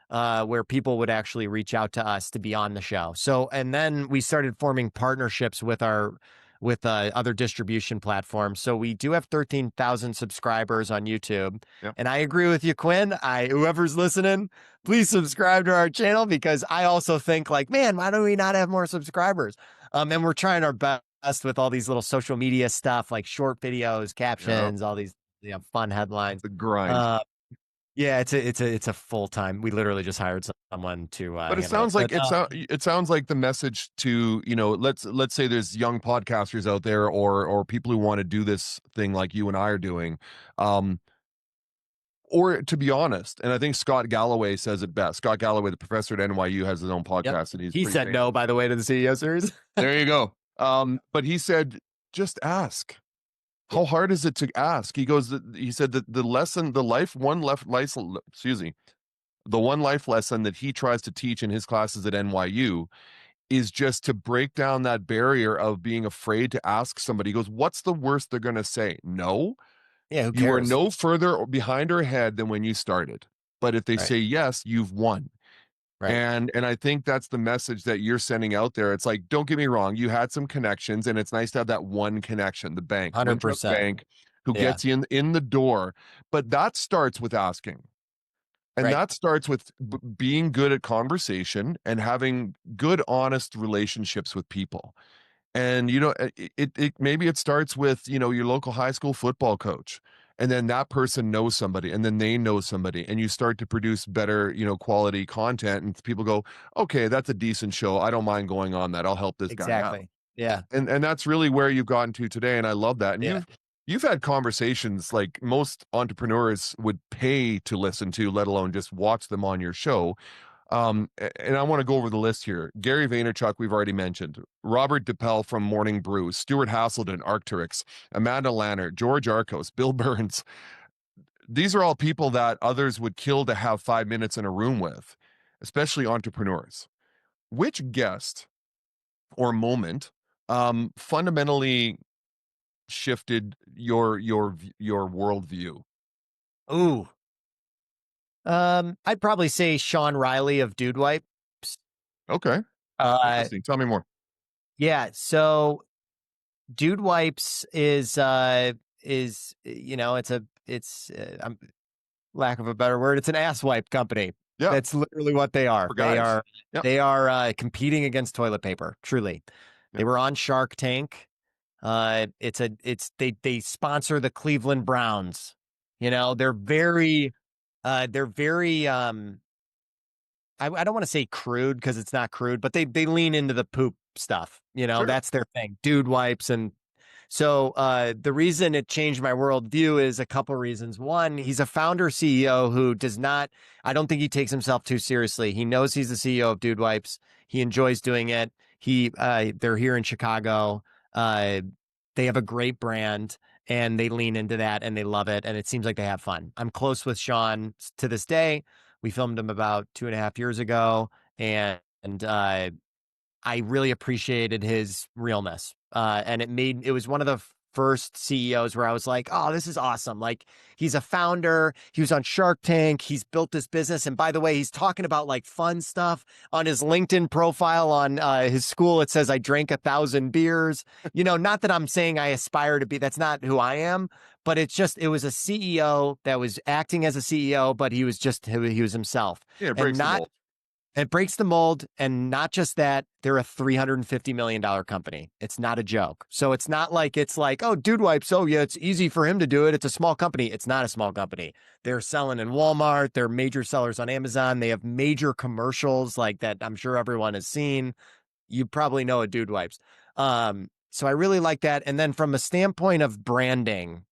where people would actually reach out to us to be on the show. So, and then we started forming partnerships with our with other distribution platforms. So we do have 13,000 subscribers on YouTube. Yep. And I agree with you, Quinn. Whoever's listening, please subscribe to our channel, because I also think like, man, why do we not have more subscribers? And we're trying our best with all these little social media stuff, like short videos, captions, all these fun headlines. The grind. Yeah, it's a full time. We literally just hired someone to But it handle sounds like But, it sounds like the message to, let's say there's young podcasters out there, or people who want to do this thing like you and I are doing. Or to be honest, and I think Scott Galloway says it best. Scott Galloway, the professor at NYU, has his own podcast, and he's he pretty said famous. no, by the way, to the CEO series. There you go. But he said, just ask. How hard is it to ask? He said that the one life lesson that he tries to teach in his classes at NYU is just to break down that barrier of being afraid to ask somebody. He goes, what's the worst they're going to say? No. Yeah, who You are cares? no further behind or ahead than when you started. But if they Right. say yes, you've won. Right. And I think that's the message that you're sending out there. It's like, don't get me wrong, you had some connections, and it's nice to have that one connection, the bank, 100%. Bank, who Yeah. gets you in the door. But that starts with asking. And Right. that starts with being good at conversation and having good, honest relationships with people. And maybe it starts with your local high school football coach, and then that person knows somebody, and then they know somebody, and you start to produce better quality content, and people go, okay, that's a decent show, I don't mind going on that, I'll help this guy out. Exactly. Yeah. And that's really where you've gotten to today, and I love that. And Yeah. you've had conversations like most entrepreneurs would pay to listen to, let alone just watch them on your show. And I want to go over the list here. Gary Vaynerchuk, we've already mentioned. Robert DePel from Morning Brew, Stuart Haselden, Arcturix, Amanda Lannert, George Arcos, Bill Burns. These are all people that others would kill to have 5 minutes in a room with, especially entrepreneurs. Which guest or moment fundamentally shifted your worldview? Ooh. I'd probably say Sean Riley of Dude Wipes. Okay. Interesting. Tell me more. Yeah. So Dude Wipes is it's lack of a better word, it's an ass wipe company. Yeah. That's literally what they are. For guys. Yep. They are competing against toilet paper, truly. Yep. They were on Shark Tank. They sponsor the Cleveland Browns. They're very I don't want to say crude, because it's not crude, but they lean into the poop stuff. Sure. That's their thing. Dude Wipes. And so the reason it changed my worldview is a couple reasons. One, he's a founder CEO who I don't think he takes himself too seriously. He knows he's the CEO of Dude Wipes. He enjoys doing it. They're here in Chicago. They have a great brand, and they lean into that, and they love it. And it seems like they have fun. I'm close with Sean to this day. We filmed him about 2.5 years ago, and I really appreciated his realness. And it was one of the first CEOs where I was like, oh, this is awesome. Like, he's a founder. He was on Shark Tank. He's built this business. And by the way, he's talking about like fun stuff on his LinkedIn profile on his school. It says, I drank 1,000 beers. Not that I'm saying I aspire to be, that's not who I am, but it was a CEO that was acting as a CEO, but he was himself. Yeah, it breaks the mold. It breaks the mold, and not just that, they're a $350 million company. It's not a joke. So it's not like oh, Dude Wipes, oh yeah, it's easy for him to do it. It's a small company. It's not a small company. They're selling in Walmart. They're major sellers on Amazon. They have major commercials like that I'm sure everyone has seen. You probably know a Dude Wipes. So I really like that. And then from a standpoint of branding,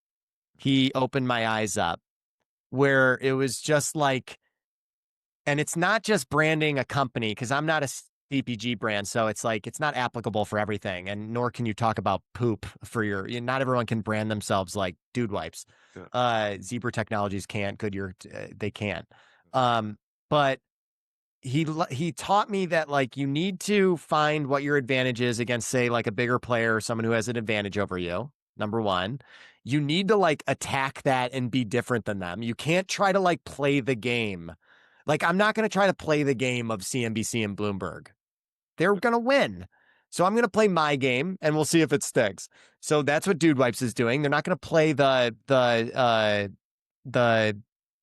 he opened my eyes up, where it was just like, and it's not just branding a company, because I'm not a CPG brand. So it's like, it's not applicable for everything. And nor can you talk about poop for not everyone can brand themselves like Dude Wipes. Yeah. Zebra Technologies can't, Goodyear, they can't. But he taught me that like, you need to find what your advantage is against, say, like a bigger player or someone who has an advantage over you. Number one, you need to like attack that and be different than them. You can't try to like play the game. Like, I'm not going to try to play the game of CNBC and Bloomberg. They're going to win. So I'm going to play my game and we'll see if it sticks. So that's what Dude Wipes is doing. They're not going to play the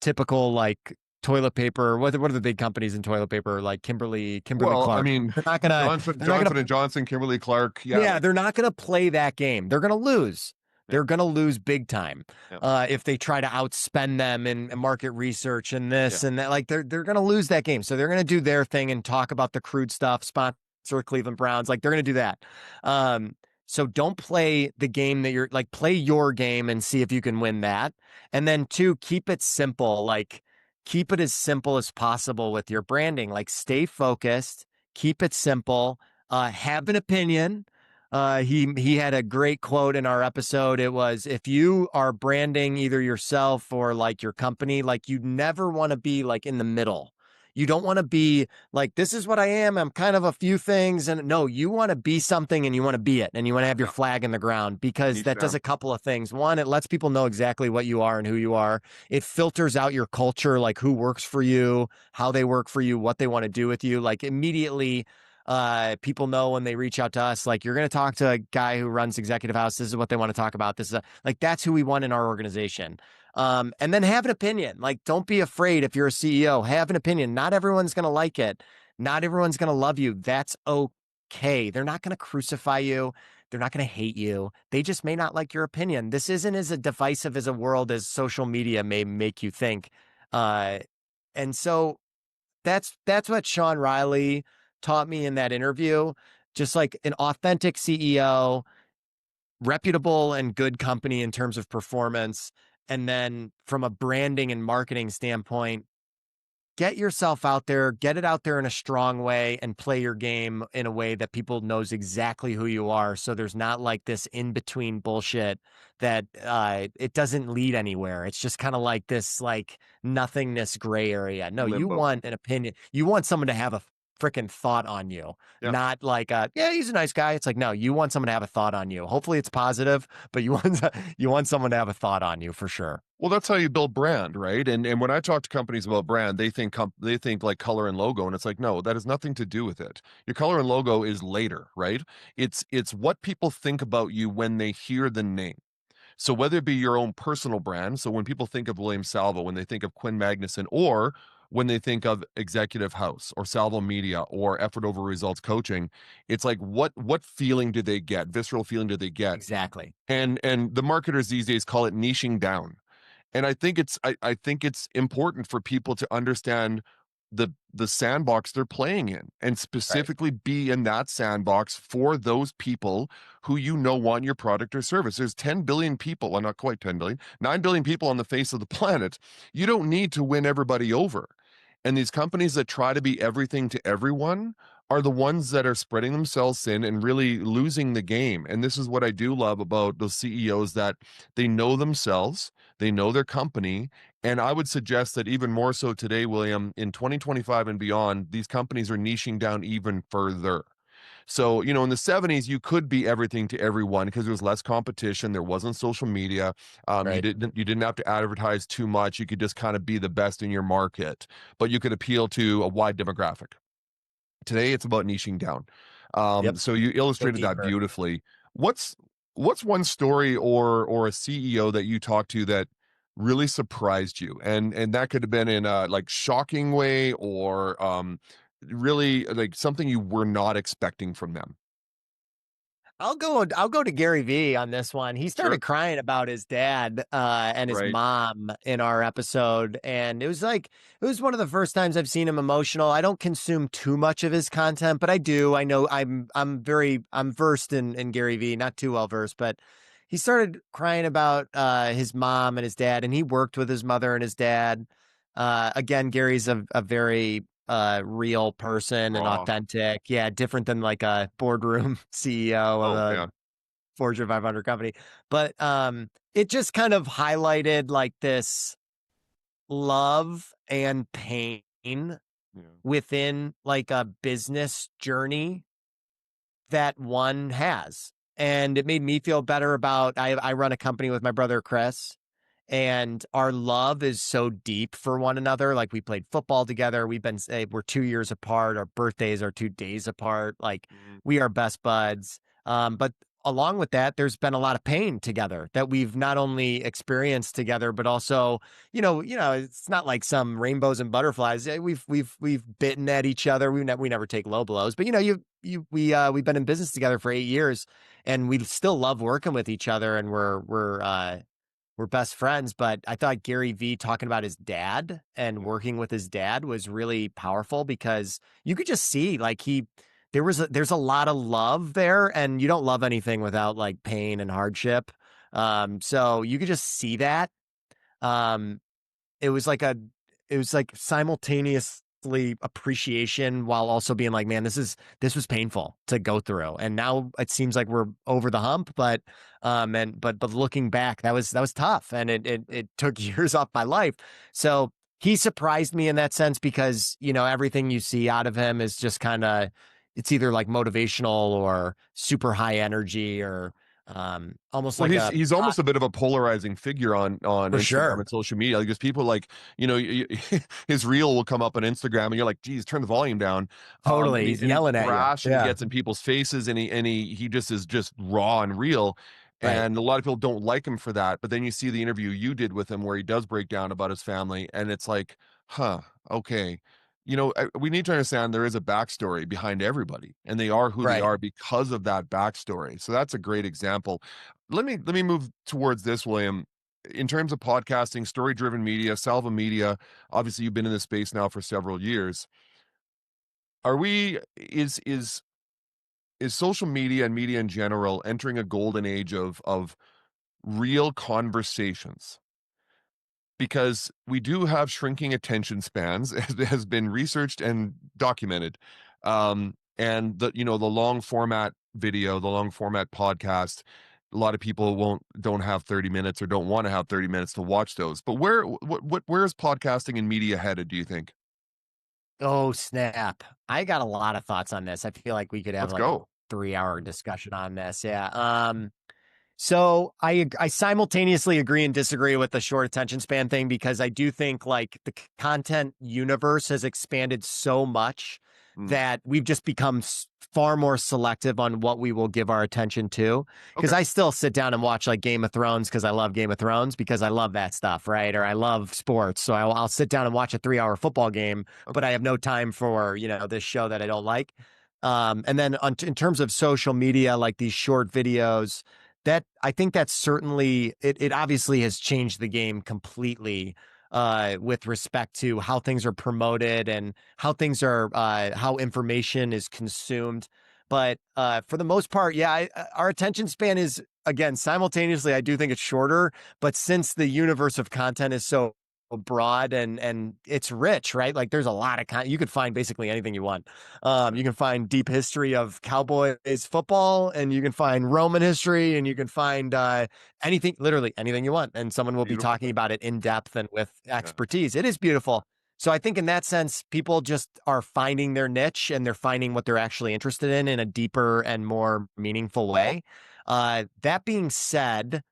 typical like toilet paper. What are the big companies in toilet paper like Kimberly Well, I Clark? mean, Johnson, They're not gonna Johnson and Johnson, Kimberly Clark. Yeah. yeah, they're not going to play that game. They're going to lose. Yeah. They're going to lose big time Yeah. if they try to outspend them in market research and this Yeah. and that. Like they're going to lose that game. So they're going to do their thing and talk about the crude stuff, sponsor Cleveland Browns. Like they're going to do that. So don't play the game that you're like, play your game and see if you can win that. And then two, keep it simple. Like keep it as simple as possible with your branding. Like stay focused, keep it simple, have an opinion. He had a great quote in our episode. It was, if you are branding either yourself or like your company, like you never want to be like in the middle. You don't want to be like, this is what I am. I'm kind of a few things. And no, you want to be something and you want to be it. And you want to have your Yeah. flag in the ground because Niche that does down. a couple of things. One, it lets people know exactly what you are and who you are. It filters out your culture, like who works for you, how they work for you, what they want to do with you. Like immediately, people know when they reach out to us, like you're going to talk to a guy who runs Executive House. This is what they want to talk about. This is like, that's who we want in our organization. And then have an opinion. Like, don't be afraid if you're a CEO, have an opinion. Not everyone's going to like it. Not everyone's going to love you. That's okay. They're not going to crucify you. They're not going to hate you. They just may not like your opinion. This isn't as divisive as a world as social media may make you think. Uh, and so that's what Sean Riley taught me in that interview. Just like an authentic CEO, reputable and good company in terms of performance. And then from a branding and marketing standpoint, get yourself out there, get it out there in a strong way and play your game in a way that people knows exactly who you are. So there's not like this in between bullshit that it doesn't lead anywhere. It's just kind of like this like nothingness gray area. No, you Limbo. want an opinion. You want someone to have a freaking thought on you, Yeah. not like yeah, he's a nice guy. It's like, no, you want someone to have a thought on you. Hopefully it's positive, but you want someone to have a thought on you for sure. Well, that's how you build brand, right? And when I talk to companies about brand, they think like color and logo, and it's like, no, that has nothing to do with it. Your color and logo is later, right? It's what people think about you when they hear the name. So whether it be your own personal brand, so when people think of William Salvo, when they think of Quinn Magnuson, or when they think of Executive House or Salvo Media or Effort Over Results Coaching, it's like what feeling do they get? Visceral feeling do they get? Exactly. And the marketers these days call it niching down. And I think it's important for people to understand the sandbox they're playing in and Right. specifically be in that sandbox for those people who want your product or service. There's 10 billion people, well, not quite 10 billion, 9 billion people on the face of the planet. You don't need to win everybody over. And these companies that try to be everything to everyone are the ones that are spreading themselves thin and really losing the game. And this is what I do love about those CEOs, that they know themselves, they know their company. And I would suggest that even more so today, William, in 2025 and beyond, these companies are niching down even further. So, in the 70s, you could be everything to everyone because there was less competition. There wasn't social media. You Right. didn't have to advertise too much. You could just kind of be the best in your market, but you could appeal to a wide demographic. Today, it's about niching down. Yep. So you Go illustrated that deeper. beautifully. What's what's one story or a CEO that you talked to that really surprised you, and that could have been in a like shocking way, or really like something you were not expecting from them? I'll go to Gary V on this one. He Sure. started crying about his dad and his Right. mom in our episode, and it was one of the first times I've seen him emotional. I don't consume too much of his content, but I do. I know I'm versed in Gary V, not too well versed, but he started crying about his mom and his dad, and he worked with his mother and his dad. Again, Gary's a very real person and Raw. authentic. Yeah, different than like a boardroom CEO of Oh, a yeah. Fortune 500 company. But it just kind of highlighted like this love and pain Yeah. within like a business journey that one has. And it made me feel better about I run a company with my brother Chris, and our love is so deep for one another. Like we played football together. We're 2 years apart. Our birthdays are 2 days apart. Like Mm. we are best buds. But along with that, there's been a lot of pain together that we've not only experienced together, but also, it's not like some rainbows and butterflies. We've bitten at each other. We never take low blows, but we've been in business together for 8 years, and we still love working with each other, and we're best friends. But I thought Gary Vee talking about his dad and working with his dad was really powerful, because you could just see like there's a lot of love there, and you don't love anything without like pain and hardship. So you could just see that. Um, it was like simultaneously appreciation while also being like, man, this was painful to go through, and now it seems like we're over the hump. But looking back, that was tough, and it took years off my life. So he surprised me in that sense, because everything you see out of him is just kind of, it's either like motivational or super high energy, or almost Well, like he's almost a bit of a polarizing figure on for Instagram sure. and social media. Like, there's people like, his reel will come up on Instagram, and you're like, geez, turn the volume down. And Totally he's yelling at you. brash, and he Yeah. gets in people's faces, and he just is just raw and real. Right. And a lot of people don't like him for that. But then you see the interview you did with him where he does break down about his family, and it's like, huh, okay. We need to understand there is a backstory behind everybody, and they are who they Right. are because of that backstory. So that's a great example. Let me move towards this, William. In terms of podcasting, story-driven media, Salva Media, obviously you've been in this space now for several years. Are we is social media and media in general entering a golden age of real conversations? Because we do have shrinking attention spans, as has been researched and documented. And the long format video, the long format podcast, a lot of people don't have 30 minutes or don't want to have 30 minutes to watch those. But where is podcasting and media headed, do you think? Oh, snap. I got a lot of thoughts on this. I feel like we could have Let's like a go. 3 hour discussion on this. Yeah. So I simultaneously agree and disagree with the short attention span thing, because I do think like the content universe has expanded so much Mm, that we've just become far more selective on what we will give our attention to. Because okay. I still sit down and watch like Game of Thrones, because I love Game of Thrones, because I love that stuff, right? Or I love sports, so I'll sit down and watch a 3 hour football game, Okay. but I have no time for this show that I don't like. And then in terms of social media, like these short videos, that I think that's certainly it obviously has changed the game completely, with respect to how things are promoted and how information is consumed. But for the most part, yeah, our attention span is, again, simultaneously, I do think it's shorter, but since the universe of content is so broad and it's rich, right? Like there's a lot of you could find basically anything you want. You can find deep history of Cowboys football, and you can find Roman history, and you can find anything, literally anything you want, and someone will be Beautiful talking thing. about it in depth and with Yeah. expertise. It is beautiful. So I think in that sense, people just are finding their niche, and they're finding what they're actually interested in a deeper and more meaningful way. That being said,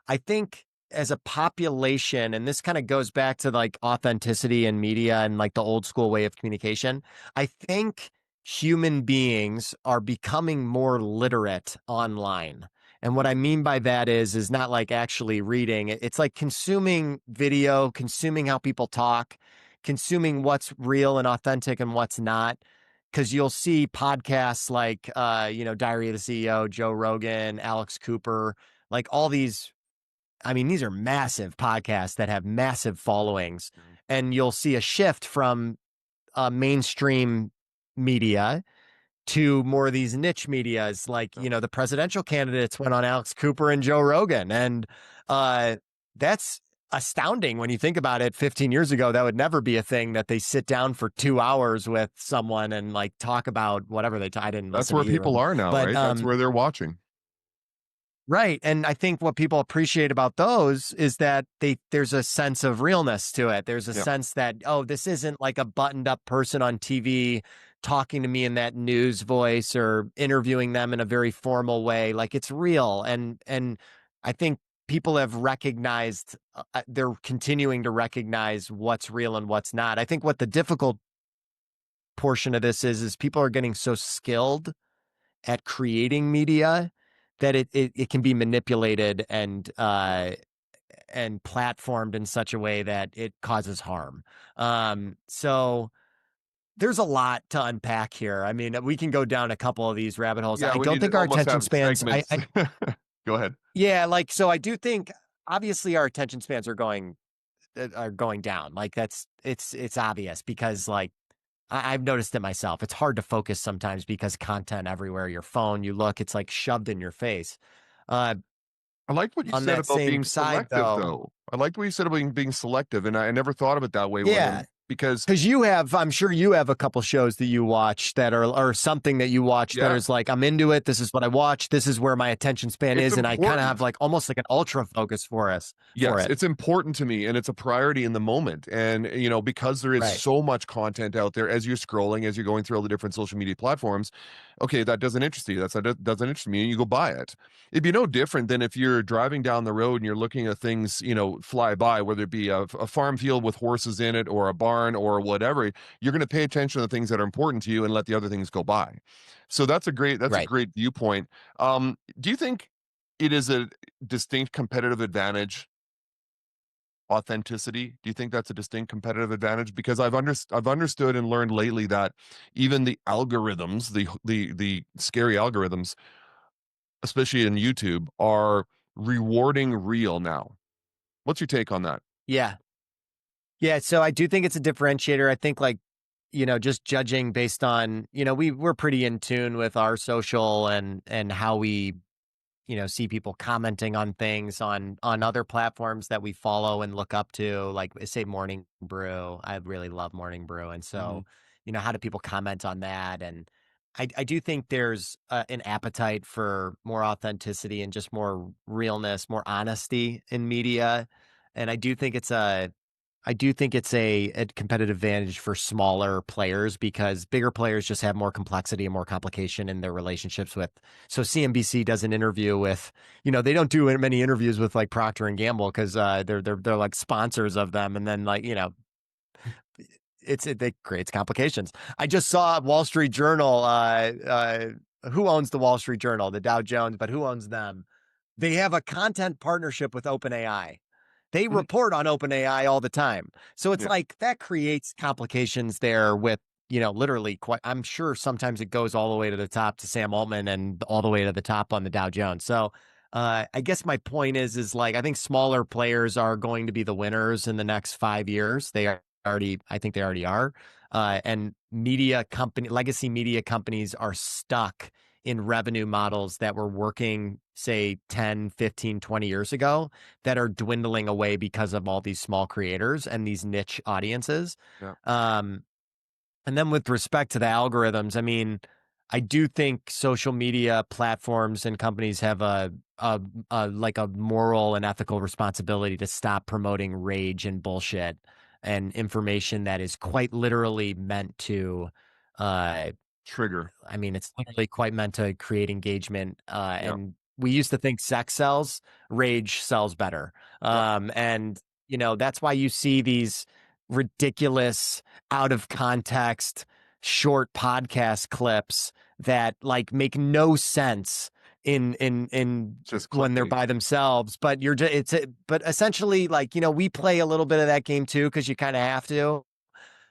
I think as a population, and this kind of goes back to like authenticity in media and like the old school way of communication, I think human beings are becoming more literate online. And what I mean by that is not like actually reading. It's like consuming video, consuming how people talk, consuming what's real and authentic and what's not. Because you'll see podcasts like, Diary of the CEO, Joe Rogan, Alex Cooper, like all these. I mean, these are massive podcasts that have massive followings, Mhm. and you'll see a shift from mainstream media to more of these niche medias. Like, Yeah. the presidential candidates went on Alex Cooper and Joe Rogan, and uh, that's astounding when you think about it. 15 years ago, that would never be a thing, that they sit down for 2 hours with someone and like talk about whatever I didn't That's listen to where either of people them, are now, but right? That's where they're watching. right. And I think what people appreciate about those is that there's a sense of realness to it. There's a Yeah. sense that, oh, this isn't like a buttoned up person on TV talking to me in that news voice or interviewing them in a very formal way. Like it's real. And I think people have recognized, they're continuing to recognize what's real and what's not. I think what the difficult portion of this is people are getting so skilled at creating media that it can be manipulated and platformed in such a way that it causes harm. So there's a lot to unpack here. I mean, we can go down a couple of these rabbit holes. Yeah, I we don't need to think our almost attention have spans, segments. Go ahead. yeah, like, so I do think obviously our attention spans are going down. Like it's obvious because like I've noticed it myself. It's hard to focus sometimes because content everywhere. Your phone, you look, it's like shoved in your face. Uh, I liked what you on said that about same being side, selective, though, though. I liked what you said about being selective, and I never thought of it that way, yeah, William, because because you have, I'm sure you have a couple shows that you watch that are, or something that you watch that yeah, is like, I'm into it. This is what I watch. This is where my attention span it's is. And I kind of have important. like almost like an ultra focus for Yes, it. it's important to me and it's a priority in the moment. And, because there is Right. so much content out there as you're scrolling, as you're going through all the different social media platforms, okay, that doesn't interest you. That doesn't interest me. And you go buy it. It'd be no different than if you're driving down the road and you're looking at things, fly by, whether it be a farm field with horses in it or a barn or whatever. You're going to pay attention to the things that are important to you and let the other things go by. So that's a Right. great viewpoint. Do you think it is a distinct competitive advantage authenticity? Do you think that's a distinct competitive advantage? Because I've understood and learned lately that even the algorithms, the scary algorithms, especially in YouTube, are rewarding real now. What's your take on that? Yeah. Yeah. So I do think it's a differentiator. I think like, just judging based on, we're pretty in tune with our social and how we see people commenting on things on other platforms that we follow and look up to, like say Morning Brew. I really love Morning Brew, and Hmm. so how do people comment on that? And I do think there's an appetite for more authenticity and just more realness, more honesty in media, and I do think it's a competitive advantage for smaller players because bigger players just have more complexity and more complication in their relationships with. So CNBC does an interview with, they don't do many interviews with like Procter and Gamble because they're like sponsors of them, and then like it creates complications. I just saw Wall Street Journal. Who owns the Wall Street Journal? The Dow Jones, but who owns them? They have a content partnership with OpenAI. They Hmm. report on OpenAI all the time. So it's Yeah, like that creates complications there with, literally quite, I'm sure sometimes it goes all the way to the top to Sam Altman and all the way to the top on the Dow Jones. So I guess my point is like, I think smaller players are going to be the winners in the next 5 years. I think they already are. And legacy media companies are stuck in revenue models that were working, say, 10, 15, 20 years ago that are dwindling away because of all these small creators and these niche audiences. yeah, Um, and then with respect to the algorithms, I mean, I do think social media platforms and companies have a like a moral and ethical responsibility to stop promoting rage and bullshit and information that is quite literally meant to uh, trigger. I mean, it's literally quite meant to create engagement. Yeah, And we used to think sex sells, rage sells better. yeah, And, that's why you see these ridiculous, out of context, short podcast clips that like make no sense in just when they're clickbait. by themselves, but but essentially like we play a little bit of that game too because you kind of have to.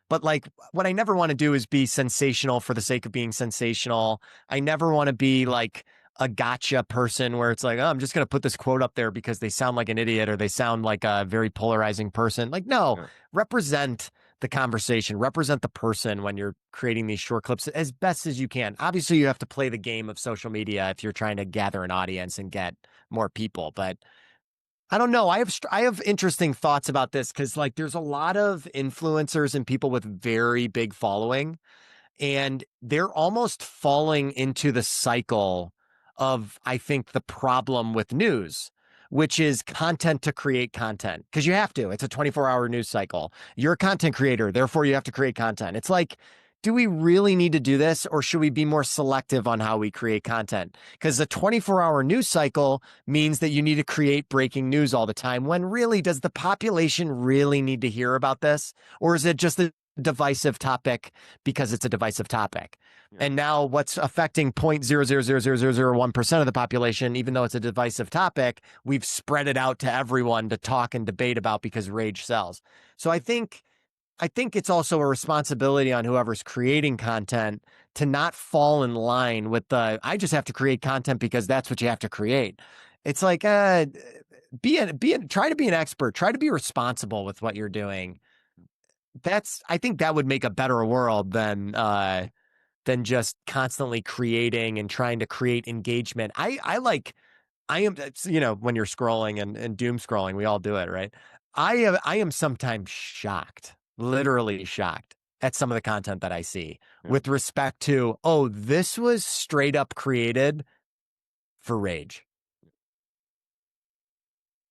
But like, what I never want to do is be sensational for the sake of being sensational. I never want to be like a gotcha person where it's like, oh, I'm just going to put this quote up there because they sound like an idiot or they sound like a very polarizing person. Like, no, Yeah. represent the conversation, represent the person when you're creating these short clips as best as you can. Obviously, you have to play the game of social media if you're trying to gather an audience and get more people. But I don't know. I have interesting thoughts about this because like there's a lot of influencers and people with very big following, and they're almost falling into the cycle of I think the problem with news, which is content to create content because you have to. It's a 24-hour news cycle. You're a content creator, therefore you have to create content. It's like do we really need to do this, or should we be more selective on how we create content? Because a 24-hour news cycle means that you need to create breaking news all the time, when really, does the population really need to hear about this? Or is it just a divisive topic because it's a divisive topic? Yeah. And now what's affecting 0.0000001% of the population, even though it's a divisive topic, we've spread it out to everyone to talk and debate about because rage sells. So I think it's also a responsibility on whoever's creating content to not fall in line with I just have to create content because that's what you have to create. It's like, try to be an expert, try to be responsible with what you're doing. I think that would make a better world than just constantly creating and trying to create engagement. I am, when you're scrolling and doom scrolling, we all do it, right? I am sometimes shocked, literally shocked at some of the content that I see with respect to, oh, this was straight up created for rage.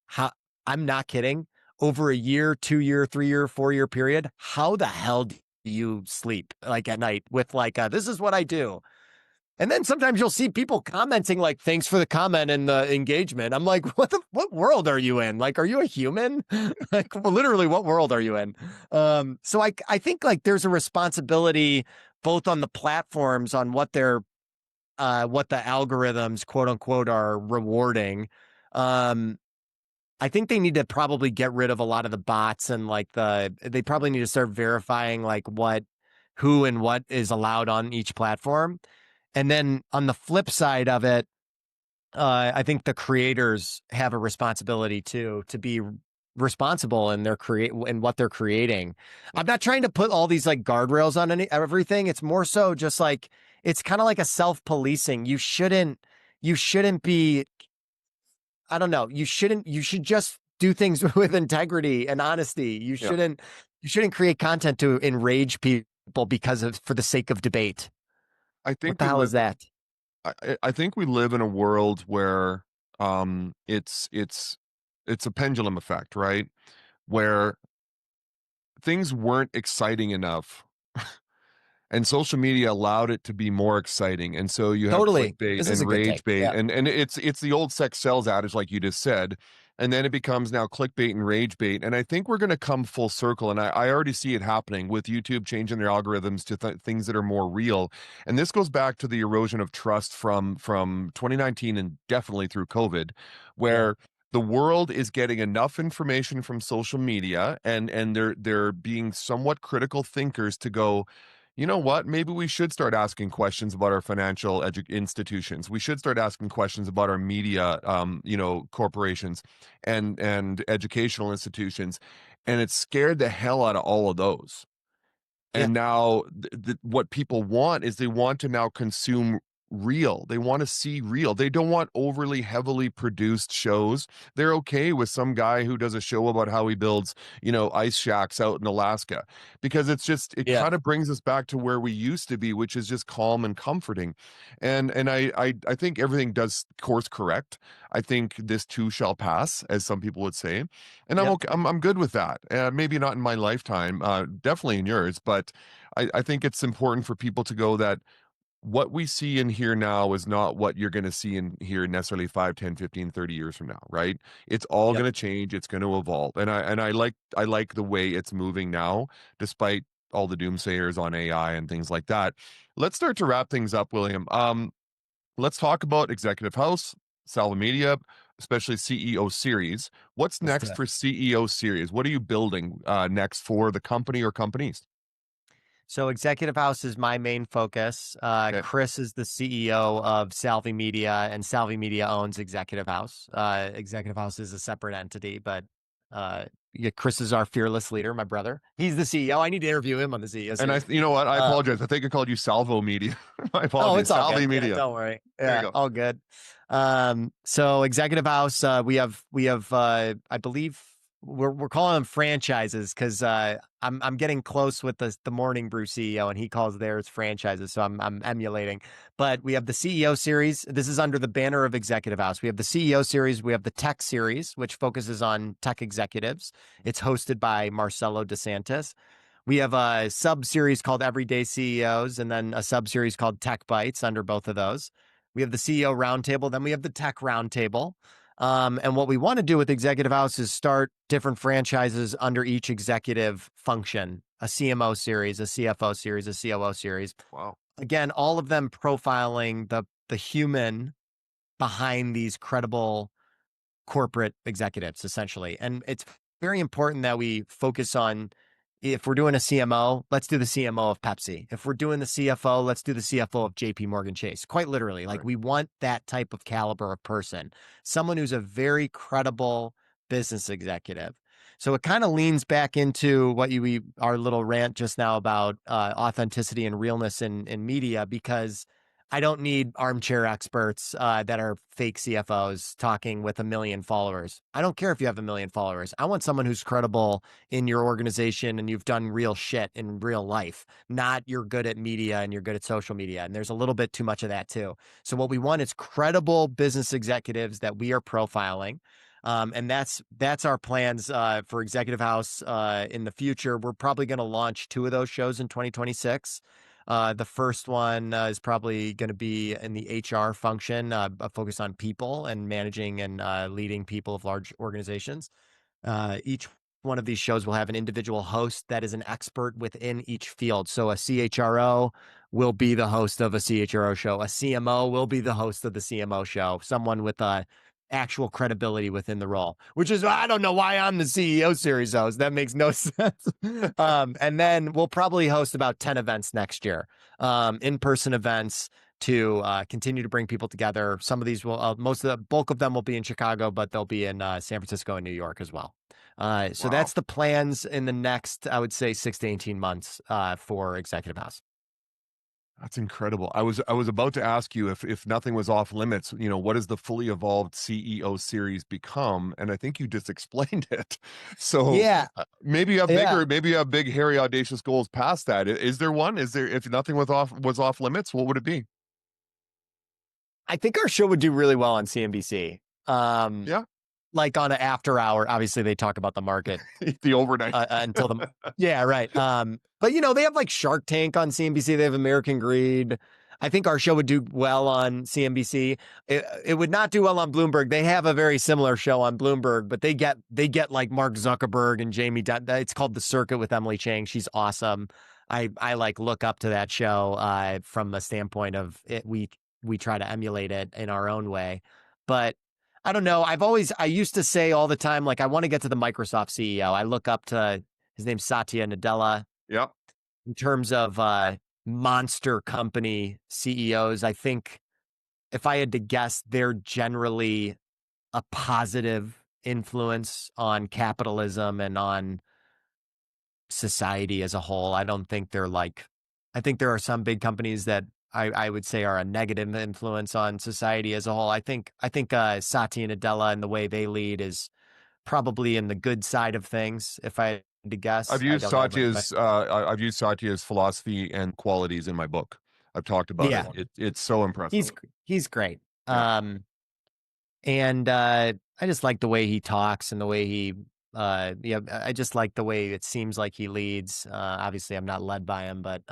How, I'm not kidding. Over a year, 2 year, 3 year, 4 year period, how the hell do you sleep like at night with this is what I do? And then sometimes you'll see people commenting like, thanks for the comment and the engagement. I'm like, what world are you in? Like, are you a human? Like, well, literally, what world are you in? So I think like there's a responsibility both on the platforms on what the algorithms, quote unquote, are rewarding. I think they need to probably get rid of a lot of the bots and they probably need to start verifying like who and what is allowed on each platform. And then on the flip side of it, I think the creators have a responsibility too, to be responsible in in what they're creating. I'm not trying to put all these like guardrails on everything. It's more so just like, it's kind of like a self-policing. You shouldn't be, I don't know. You should just do things with integrity and honesty. You shouldn't create content to enrage people for the sake of debate. I What think the we hell live. is that? I think we live in a world where it's a pendulum effect, right? Where things weren't exciting enough and social media allowed it to be more exciting, and so you have Totally. clickbait This is a and good rage take. bait, Yeah. and it's the old sex sells adage, like you just said, and then it becomes now clickbait and rage bait. And I think we're going to come full circle, and I already see it happening with YouTube changing their algorithms to things that are more real. And this goes back to the erosion of trust from 2019 and definitely through COVID, Yeah. where the world is getting enough information from social media, and they're being somewhat critical thinkers to go, you know what? Maybe we should start asking questions about our financial institutions. We should start asking questions about our media, corporations and educational institutions. And it scared the hell out of all of those. Yeah. And now what people want is they want to now consume real. They want to see real. They don't want overly heavily produced shows. They're okay with some guy who does a show about how he builds, ice shacks out in Alaska, because it Yeah. kind of brings us back to where we used to be, which is just calm and comforting. And I think everything does course correct. I think this too shall pass, as some people would say. And I'm Yep. okay. I'm good with that. Maybe not in my lifetime, definitely in yours, but I think it's important for people to go that what we see and hear now is not what you're going to see and hear necessarily 5, 10, 15, 30 years from now, right? It's all Yep. going to change. It's going to evolve. And I like the way it's moving now, despite all the doomsayers on AI and things like that. Let's start to wrap things up, William. Let's talk about Executive House, Salvi Media, especially CEO series. What's Let's do next it. for CEO series? What are you building next for the company or companies? So Executive House is my main focus. Okay. Chris is the CEO of Salvi Media, and Salvi Media owns Executive House. Executive House is a separate entity, but yeah, Chris is our fearless leader, my brother. He's the CEO. I need to interview him on the CEO And series. you know what? I Uh, apologize. I think I called you Salvo Media. My Oh, apologies. it's all Salvi good. Yeah, Media. don't worry. There you Yeah, go. all good. So Executive House, we have I believe we're calling them franchises because I'm getting close with the Morning Brew CEO and he calls theirs franchises. So I'm emulating. But we have the CEO series. This is under the banner of Executive House. We have the CEO series. We have the Tech series, which focuses on tech executives. It's hosted by Marcelo DeSantis. We have a sub series called Everyday CEOs, and then a sub series called Tech Bites under both of those. We have the CEO Roundtable, then we have the Tech Roundtable. And what we want to do with Executive House is start different franchises under each executive function: a CMO series, a CFO series, a COO series. Wow. Again, all of them profiling the human behind these credible corporate executives, essentially. And it's very important that we focus on, if we're doing a CMO, let's do the CMO of Pepsi. If we're doing the CFO, let's do the CFO of JP Morgan Chase. Quite literally, like, Right. we want that type of caliber of person, someone who's a very credible business executive. So it kind of leans back into what our little rant just now about authenticity and realness in media, because I don't need armchair experts that are fake CFOs talking with 1 million followers. I don't care if you have 1 million followers. I want someone who's credible in your organization and you've done real shit in real life, not you're good at media and you're good at social media. And there's a little bit too much of that too. So what we want is credible business executives that we are profiling. And that's our plans for Executive House in the future. We're probably going to launch 2 of those shows in 2026. The first one is probably going to be in the HR function, a focus on people and managing and leading people of large organizations. Each one of these shows will have an individual host that is an expert within each field. So a CHRO will be the host of a CHRO show. A CMO will be the host of the CMO show. Someone with actual credibility within the role, which is, I don't know why I'm the CEO series host. That makes no sense. And then we'll probably host about 10 events next year, in-person events to continue to bring people together. Some of these will, most of the bulk of them will be in Chicago, but they'll be in San Francisco and New York as well. So Wow. that's the plans in the next, I would say, 6 to 18 months for Executive House. That's incredible. I was about to ask you, if nothing was off limits, what does the fully evolved CEO series become? And I think you just explained it. So Yeah, maybe you have yeah. maybe you have big, hairy, audacious goals past that. Is there one? Is there, if nothing was off limits, what would it be? I think our show would do really well on CNBC. Yeah, Like on an after hour, obviously they talk about the market the overnight. until the yeah, right. But they have like Shark Tank on CNBC. They have American Greed. I think our show would do well on CNBC. It would not do well on Bloomberg. They have a very similar show on Bloomberg, but they get like Mark Zuckerberg and Jamie Dunn. It's called The Circuit with Emily Chang. She's awesome. I like look up to that show from the standpoint of it. We try to emulate it in our own way, but I don't know. I used to say all the time, like, I want to get to the Microsoft CEO. I look up to, his name's Satya Nadella, Yeah. in terms of monster company CEOs. I think if I had to guess, they're generally a positive influence on capitalism and on society as a whole. I don't think they're like, I think there are some big companies that I would say are a negative influence on society as a whole. I think Satya Nadella and the way they lead is probably in the good side of things. If I had to guess, I've I used don't know, but Satya's philosophy and qualities in my book. I've talked about it. yeah, It's so impressive. he's great. Yeah. And I just like the way he talks and the way he yeah, I just like the way it seems like he leads. Obviously I'm not led by him, but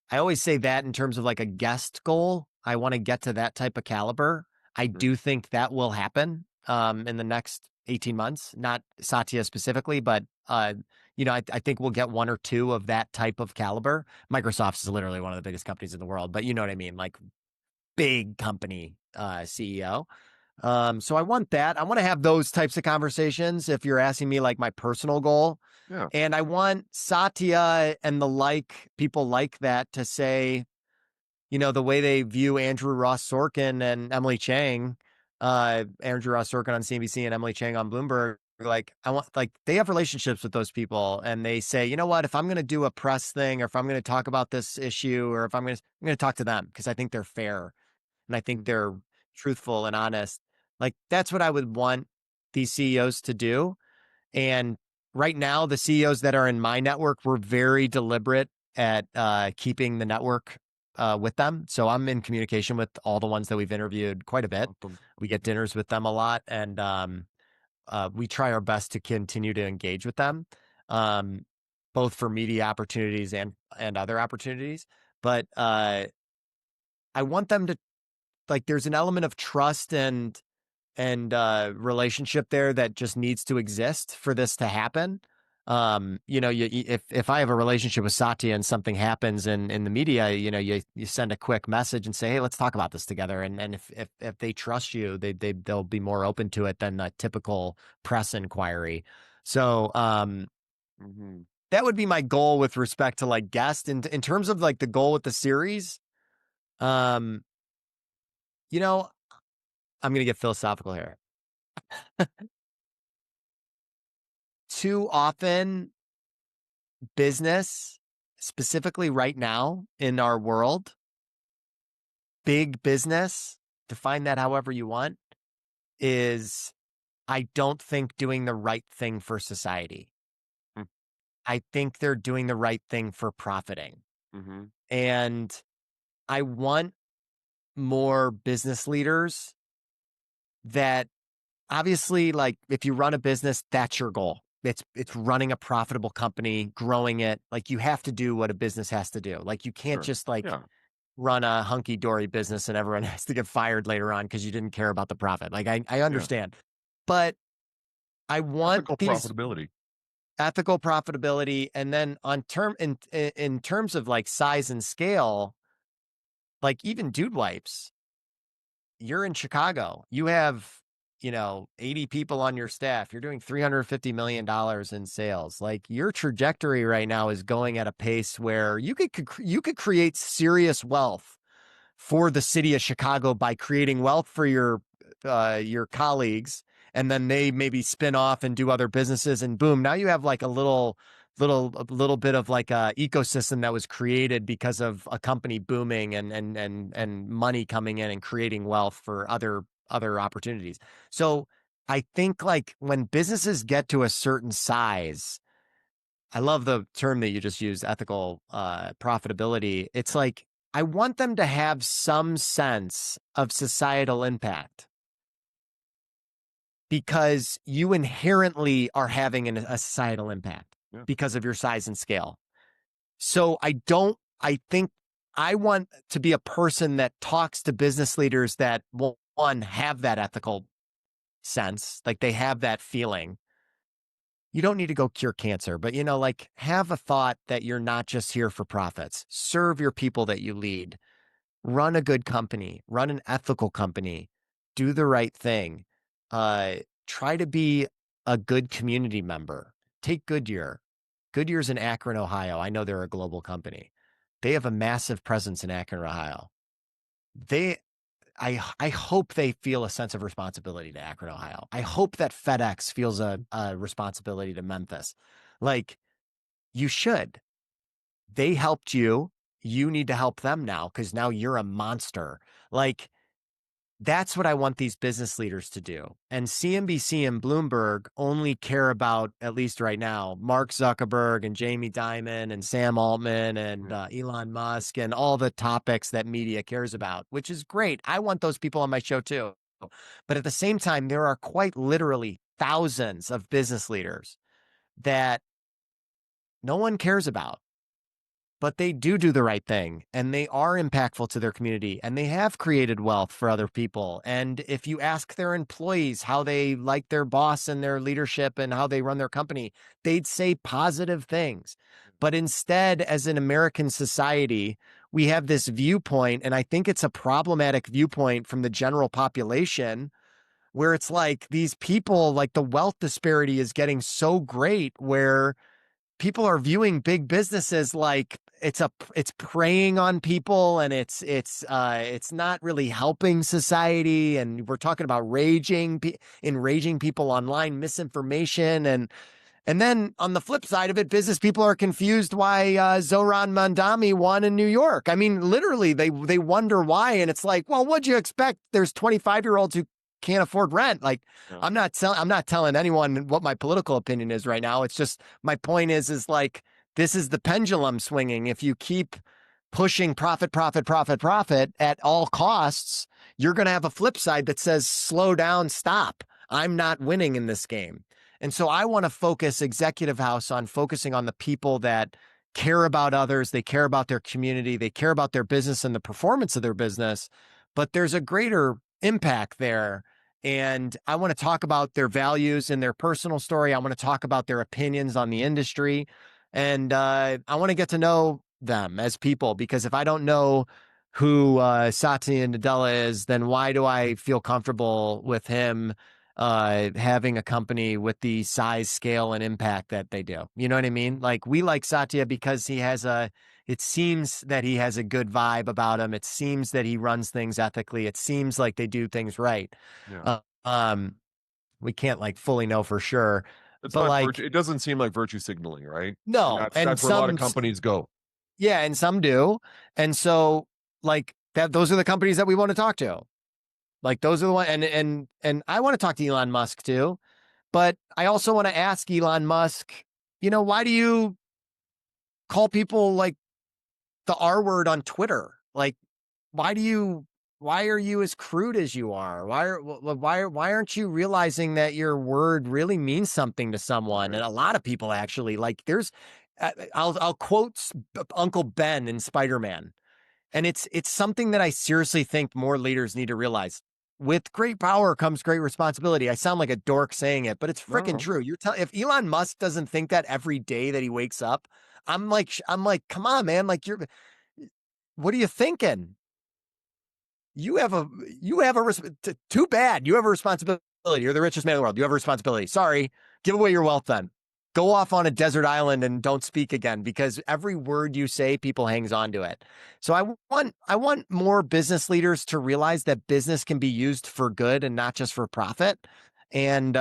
I always say that in terms of like a guest goal. I want to get to that type of caliber. I Mhm. do think that will happen in the next 18 months, not Satya specifically, but I think we'll get 1 or 2 of that type of caliber. Microsoft is literally one of the biggest companies in the world, but you know what I mean? Like, big company CEO. So I want that. I want to have those types of conversations if you're asking me like my personal goal. Yeah. And I want Satya and the people like that to say, the way they view Andrew Ross Sorkin and Emily Chang, Andrew Ross Sorkin on CNBC and Emily Chang on Bloomberg. Like, I want, like, they have relationships with those people and they say, you know what, if I'm going to do a press thing or if I'm going to talk about this issue or if I'm going to talk to them because I think they're fair and I think they're truthful and honest. Like, that's what I would want these CEOs to do. And right now, the CEOs that are in my network, we're very deliberate at keeping the network with them. So I'm in communication with all the ones that we've interviewed quite a bit. Awesome. We get dinners with them a lot, and we try our best to continue to engage with them. Um, both for media opportunities and other opportunities. But I want them to, like, there's an element of trust and relationship there that just needs to exist for this to happen. If I have a relationship with Satya and something happens in the media, you send a quick message and say, hey, let's talk about this together. And if they trust you, they'll be more open to it than a typical press inquiry. So that would be my goal with respect to like guest. In terms of like the goal with the series, I'm gonna get philosophical here. Too often, business, specifically right now in our world, big business, define that however you want, is, I don't think, doing the right thing for society. I think they're doing the right thing for profiting. And I want more business leaders that, obviously, like, if you run a business, that's your goal. It's running a profitable company, growing it. Like, you have to do what a business has to do. Like, you can't just run a hunky-dory business and everyone has to get fired later on because you didn't care about the profit. Like, I understand. But I want Ethical these profitability. ethical profitability. And then in terms of like size and scale, like even Dude Wipes, you're in Chicago. You have, 80 people on your staff. You're doing $350 million in sales. Like, your trajectory right now is going at a pace where you could create serious wealth for the city of Chicago by creating wealth for your colleagues, and then they maybe spin off and do other businesses, and boom, now you have like a little bit of like a ecosystem that was created because of a company booming and money coming in and creating wealth for other opportunities. So I think, like, when businesses get to a certain size, I love the term that you just used, ethical profitability. It's like, I want them to have some sense of societal impact, because you inherently are having a societal impact because of your size and scale. So I think I want to be a person that talks to business leaders that will, one, have that ethical sense, like they have that feeling. You don't need to go cure cancer, but, like, have a thought that you're not just here for profits. Serve your people that you lead. Run a good company. Run an ethical company. Do the right thing. Try to be a good community member. Take Goodyear. Goodyear's in Akron, Ohio. I know they're a global company. They have a massive presence in Akron, Ohio. I hope they feel a sense of responsibility to Akron, Ohio. I hope that FedEx feels a responsibility to Memphis. Like, you should. They helped you. You need to help them now, because now you're a monster. Like, that's what I want these business leaders to do. And CNBC and Bloomberg only care about, at least right now, Mark Zuckerberg and Jamie Dimon and Sam Altman and Elon Musk and all the topics that media cares about, which is great. I want those people on my show too. But at the same time, there are quite literally thousands of business leaders that no one cares about, but they do the right thing, and they are impactful to their community, and they have created wealth for other people. And if you ask their employees how they like their boss and their leadership and how they run their company, they'd say positive things. But instead, as an American society, we have this viewpoint, and I think it's a problematic viewpoint from the general population, where it's like these people, like, the wealth disparity is getting so great where people are viewing big businesses like it's preying on people, and it's not really helping society. And we're talking about enraging people online, misinformation, and then on the flip side of it, business people are confused why Zoran Mandami won in New York. I mean, literally, they wonder why, and it's like, well, what'd you expect? There's 25-year-olds who can't afford rent. Like, I'm not telling anyone what my political opinion is right now. It's just, my point is like, this is the pendulum swinging. If you keep pushing profit at all costs, you're going to have a flip side that says, slow down, stop. I'm not winning in this game. And so I want to focus Executive House on focusing on the people that care about others, they care about their community, they care about their business and the performance of their business, but there's a greater impact there. And I want to talk about their values and their personal story. I want to talk about their opinions on the industry. And I want to get to know them as people, because if I don't know who Satya Nadella is, then why do I feel comfortable with him having a company with the size, scale, and impact that they do? You know what I mean? Like, we like Satya because it seems that he has a good vibe about him. It seems that he runs things ethically. It seems like they do things right. Yeah. Uh, um, we can't like fully know for sure, It's but not virtue. like, It doesn't seem like virtue signaling, right? And no, that's where a lot of companies go. yeah, and some do. And so like that, those are the companies that we want to talk to. Like, those are the one, and I want to talk to Elon Musk too, but I also want to ask Elon Musk, why do you call people like the R word on Twitter? Like, why do you why are you as crude as you are? Why aren't you realizing that your word really means something to someone? Right. And a lot of people actually, like, there's I'll quote Uncle Ben in Spider-Man. And it's something that I seriously think more leaders need to realize. With great power comes great responsibility. I sound like a dork saying it, but it's freaking No. true. You're telling if Elon Musk doesn't think that every day that he wakes up, I'm like, come on, man. Like, what are you thinking? You have a too bad. You have a responsibility. You're the richest man in the world. You have a responsibility. Sorry. Give away your wealth then. Go off on a desert island and don't speak again, because every word you say, people hangs on to it. So I want more business leaders to realize that business can be used for good and not just for profit. And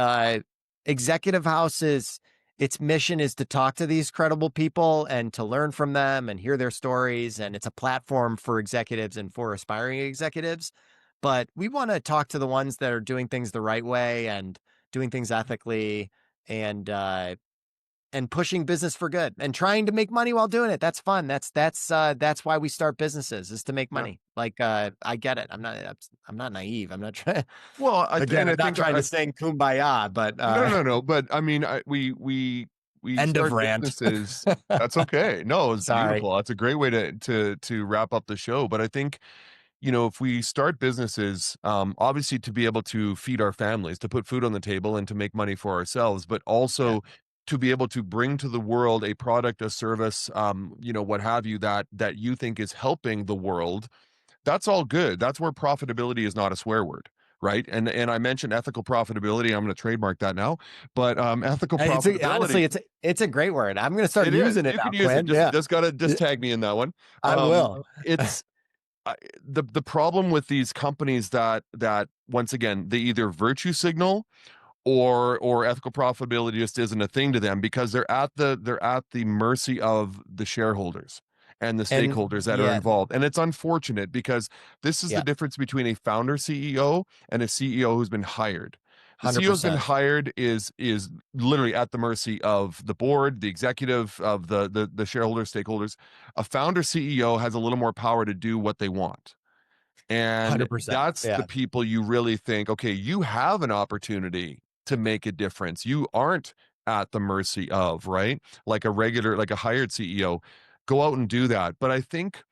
Executive House's its mission is to talk to these credible people and to learn from them and hear their stories. And it's a platform for executives and for aspiring executives. But we want to talk to the ones that are doing things the right way and doing things ethically, and pushing business for good and trying to make money while doing it. That's fun. That's why we start businesses, is to make Yeah. money. Like, I get it. I'm not naive. I'm not trying. Well, Again, and I'm I not think trying to sing kumbaya, but no. But I mean, we end of start rant. businesses. That's okay. No, it's Sorry. beautiful. That's a great way to wrap up the show. But I think, if we start businesses, obviously to be able to feed our families, to put food on the table and to make money for ourselves, but Yeah. also to be able to bring to the world a product, a service, what have you, that you think is helping the world, that's all good. That's where profitability is not a swear word. Right. And I mentioned ethical profitability. I'm going to trademark that now. But ethical Honestly, profitability, it's a great word. I'm going to start it is. using it You now, can use it. Quinn. Just Yeah, just gotta just tag me in that one. I will. It's the problem with these companies that once again they either virtue signal or ethical profitability just isn't a thing to them, because they're at the mercy of the shareholders and the And stakeholders that are yeah, involved. And it's unfortunate, because this is the yeah, difference between a founder CEO and a CEO who's been hired. The CEO who's been 100%. hired is literally at the mercy of the board, the executive, of the shareholders, stakeholders. A founder CEO has a little more power to do what they want. And 100%. that's the Yeah. people you really think, okay, you have an opportunity to make a difference. You aren't at the mercy of, right? Like a hired CEO. Go out and do that. But I think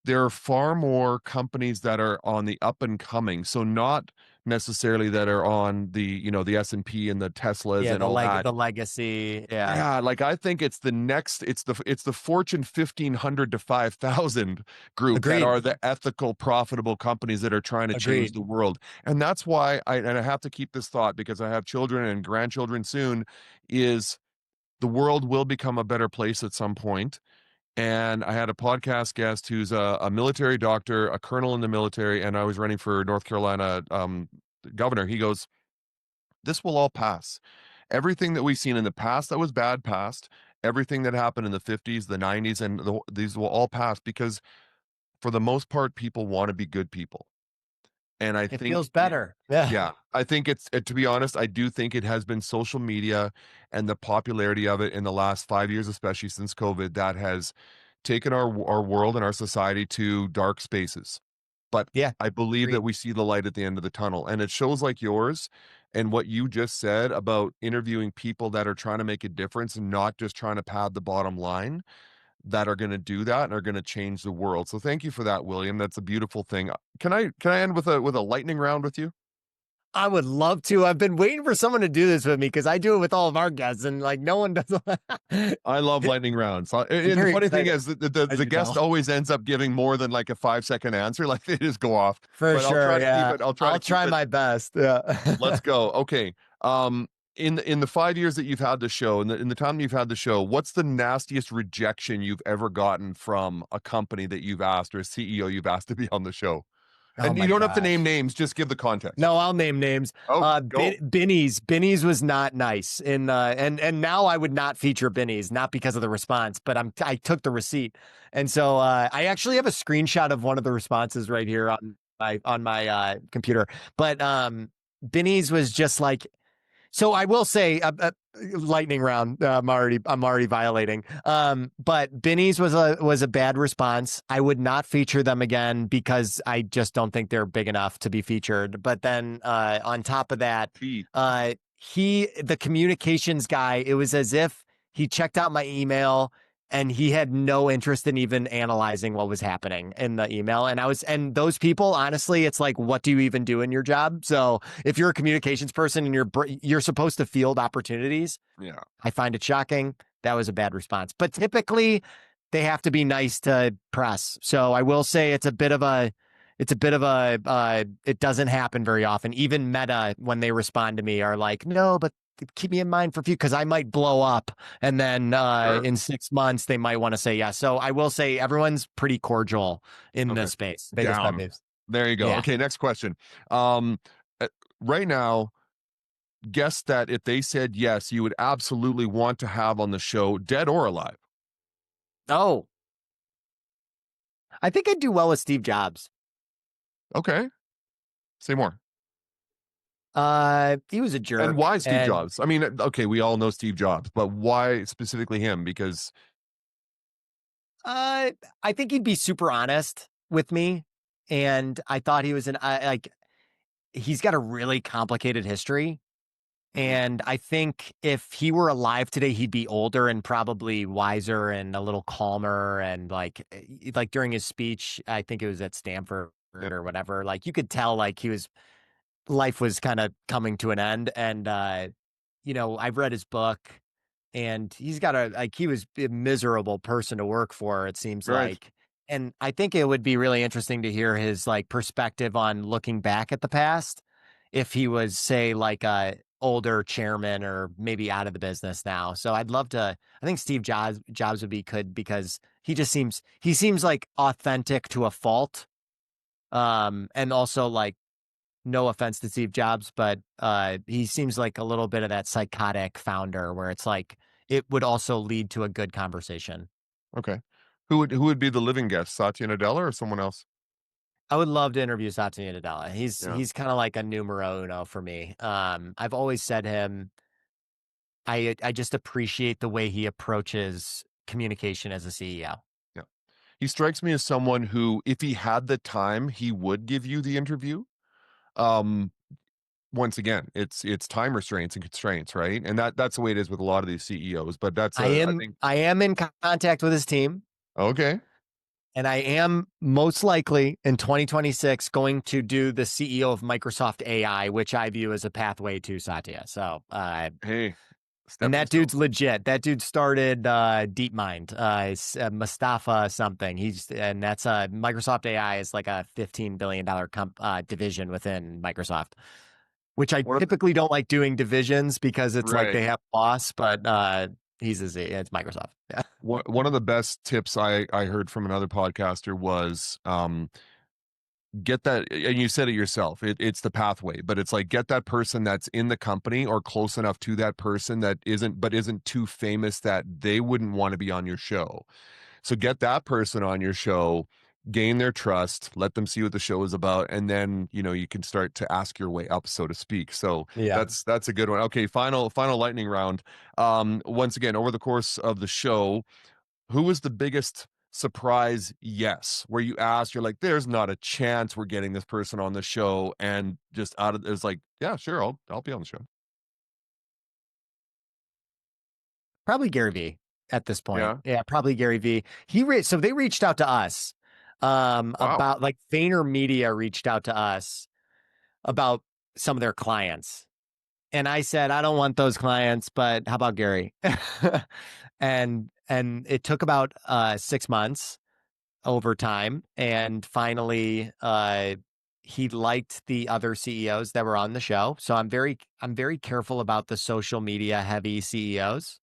there are far more companies that are on the up and coming. So not necessarily that are on the S&P and the Teslas Yeah, and all that. the legacy. Yeah. Yeah, like I think it's the Fortune 1500 to 5000 group that Agreed. are the ethical, profitable companies that are trying to change Agreed. the world. And that's why I have to keep this thought, because I have children and grandchildren soon, is the world will become a better place at some point. And I had a podcast guest who's a military doctor, a colonel in the military, and I was running for North Carolina governor. He goes, this will all pass. Everything that we've seen in the past that was bad passed. Everything that happened in the 50s, the 90s, and these will all pass, because for the most part, people want to be good people. And I It think, feels better. Yeah. yeah, I think to be honest, I do think it has been social media and the popularity of it in the last 5 years, especially since COVID, that has taken our world and our society to dark spaces. but Yeah. I believe that Agreed. we see the light at the end of the tunnel. And it shows like yours and what you just said about interviewing people that are trying to make a difference and not just trying to pad the bottom line, that are going to do that and are going to change the world. So thank you for that, William. That's a beautiful thing. Can I end with a lightning round with you? I would love to. I've been waiting for someone to do this with me because I do it with all of our guests, and like no one does. I love lightning rounds. I'm And the very funny thing excited, is that the, as the you can guest tell. always ends up giving more than like a 5-second answer. Like they just go off. For But I'll sure. try to keep Yeah. it. I'll try to I'll keep try it. my best. Yeah. Let's go. Okay. In the 5 years that you've had the show, in the time you've had the show, what's the nastiest rejection you've ever gotten from a company that you've asked or a CEO you've asked to be on the show? Oh And you my don't have to name gosh. names, just give the context. No, I'll name names. Oh, go. Binny's was not nice. And now I would not feature Binny's, not because of the response, but I took the receipt. And so I actually have a screenshot of one of the responses right here on my computer. But Binny's was just like, so I will say, lightning round. I'm already violating. But Binny's was a bad response. I would not feature them again because I just don't think they're big enough to be featured. But then on top of that, Pete. the communications guy, it was as if he checked out my email and he had no interest in even analyzing what was happening in the email. And those people, honestly, it's like, what do you even do in your job? So if you're a communications person and you're supposed to field opportunities, Yeah. I find it shocking. That was a bad response. But typically they have to be nice to press. So I will say it doesn't happen very often. Even Meta, when they respond to me, are like, no, but keep me in mind for a few because I might blow up. And then Sure. in 6 months, they might want to say yes. So I will say everyone's pretty cordial in Okay. this space. They just have Down. moves. There you go. Yeah. Okay, next question. Um, right now, guess that if they said yes, you would absolutely want to have on the show, dead or alive. Oh, I think I'd do well with Steve Jobs. Okay. Say more. He was a And jerk. why Steve And Jobs? I mean, okay, we all know Steve Jobs, but why specifically him? Because Uh, I think he'd be super honest with me, and I thought he was like he's got a really complicated history, Mhm. and I think if he were alive today, he'd be older and probably wiser and a little calmer, and like during his speech, I think it was at Stanford Yeah, or whatever. Like you could tell, like life was kind of coming to an end, and I've read his book and he's got he was a miserable person to work for, it seems right. like. And I think it would be really interesting to hear his like perspective on looking back at the past if he was, say, like a older chairman or maybe out of the business now. So I'd love to. I think Steve Jobs would be good because he seems like authentic to a fault. And also like no offense to Steve Jobs, but he seems like a little bit of that psychotic founder where it's like it would also lead to a good conversation. Okay. Who would be the living guest? Satya Nadella or someone else? I would love to interview Satya Nadella. He's Yeah. he's kind of like a numero uno for me. I've always said him. I just appreciate the way he approaches communication as a CEO. Yeah. He strikes me as someone who, if he had the time, he would give you the interview. Um, Once again, it's time restraints and constraints, right? And that's the way it is with a lot of these CEOs. But I think I am in contact with his team. okay. And I am most likely in 2026 going to do the CEO of Microsoft AI, which I view as a pathway to Satya. So, Hey, and stepping that stone. dude's legit. That dude started DeepMind, it's Mustafa something. And that's Microsoft AI is like a $15 billion division within Microsoft, which I One of the, typically don't like doing divisions because it's like right. they have a boss, but it's Microsoft. Yeah. One of the best tips I heard from another podcaster was get that, and you said it yourself, it's the pathway, but it's like get that person that's in the company or close enough to that person that isn't too famous that they wouldn't want to be on your show. So get that person on your show, gain their trust, let them see what the show is about, and then you can start to ask your way up, so to speak. So Yeah. that's a good one. Okay, final lightning round. Once again, over the course of the show, who was the biggest surprise yes, where you ask, you're like, there's not a chance we're getting this person on the show, and just out of it's like, yeah, sure, I'll be on the show. Probably Gary Vee at this point. Yeah. Yeah, probably Gary Vee. So they reached out to us Wow. about, like, VaynerMedia reached out to us about some of their clients. And I said, I don't want those clients, but how about Gary? and it took about 6 months over time, and finally he liked the other CEOs that were on the show. So I'm very careful about the social media heavy CEOs.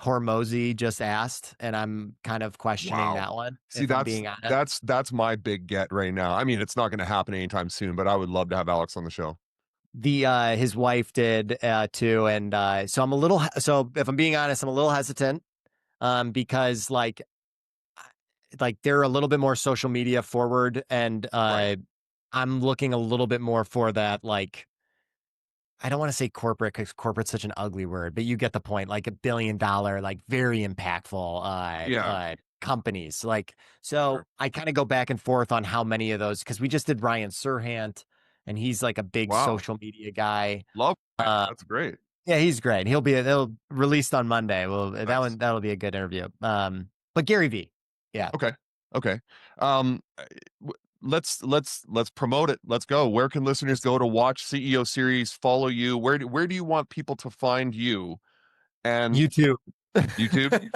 Hormozy just asked, and I'm kind of questioning Wow. that one, See, if I'm being honest. that's my big get right now. I mean, it's not going to happen anytime soon, but I would love to have Alex on the show. The his wife did too, and so I'm a little. So if I'm being honest, I'm a little hesitant because like they're a little bit more social media forward, and Right. I'm looking a little bit more for that, like, I don't want to say corporate because corporate's such an ugly word, but you get the point. Like $1 billion, like very impactful Yeah. companies. Like, so Sure. I kind of go back and forth on how many of those, because we just did Ryan Serhant, and he's like a big Wow. social media guy. Love that. Uh, That's great. yeah, he's great. He'll released on Monday. Well, Nice. that'll be a good interview. But Gary Vee, yeah, Okay. Okay. Um, let's promote it. Let's go. Where can listeners go to watch CEO series, follow you? Where do you want people to find you? And YouTube. YouTube? And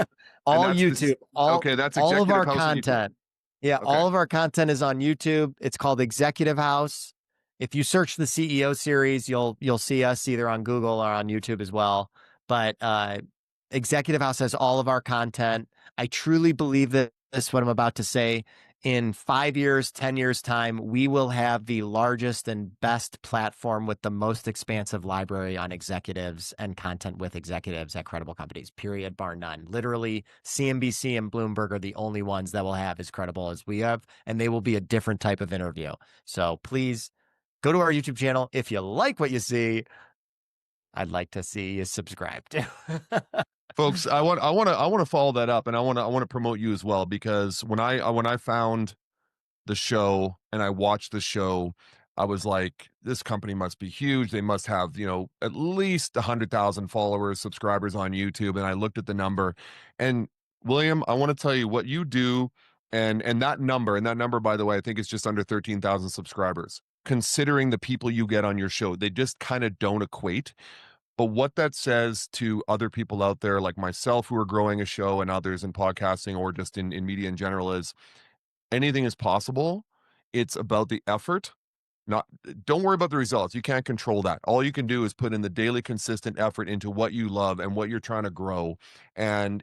All that's this YouTube, okay, that's all of Executive our House on YouTube. content. Yeah, Okay. all of our content is on YouTube. It's called Executive House. If you search the CEO series, you'll see us either on Google or on YouTube as well. But Executive House has all of our content. I truly believe that this, what I'm about to say, in 5 years, 10 years time, we will have the largest and best platform with the most expansive library on executives and content with executives at credible companies, period, bar none. Literally, CNBC and Bloomberg are the only ones that will have as credible as we have, and they will be a different type of interview. So please go to our YouTube channel. If you like what you see, I'd like to see you subscribe too. Folks, I want to follow that up, and I want to promote you as well, because when I found the show and I watched the show, I was like, this company must be huge. They must have, at least 100,000 followers, subscribers on YouTube. And I looked at the number, and William, I want to tell you what you do. And that number, by the way, I think is just under 13,000 subscribers, considering the people you get on your show. They just kind of don't equate. But what that says to other people out there like myself who are growing a show, and others in podcasting or just in media in general, is anything is possible. It's about the effort. Not Don't worry about the results. You can't control that. All you can do is put in the daily consistent effort into what you love and what you're trying to grow, and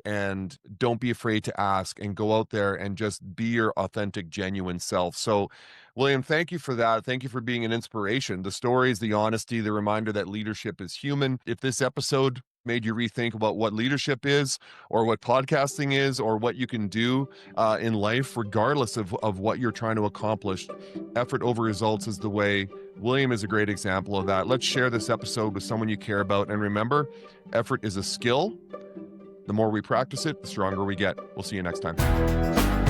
don't be afraid to ask, and go out there and just be your authentic, genuine self. So, William, thank you for that. Thank you for being an inspiration. The stories, the honesty, the reminder that leadership is human. If this episode made you rethink about what leadership is, or what podcasting is, or what you can do in life, regardless of what you're trying to accomplish, effort over results is the way. William is a great example of that. Let's share this episode with someone you care about. And remember, effort is a skill. The more we practice it, the stronger we get. We'll see you next time.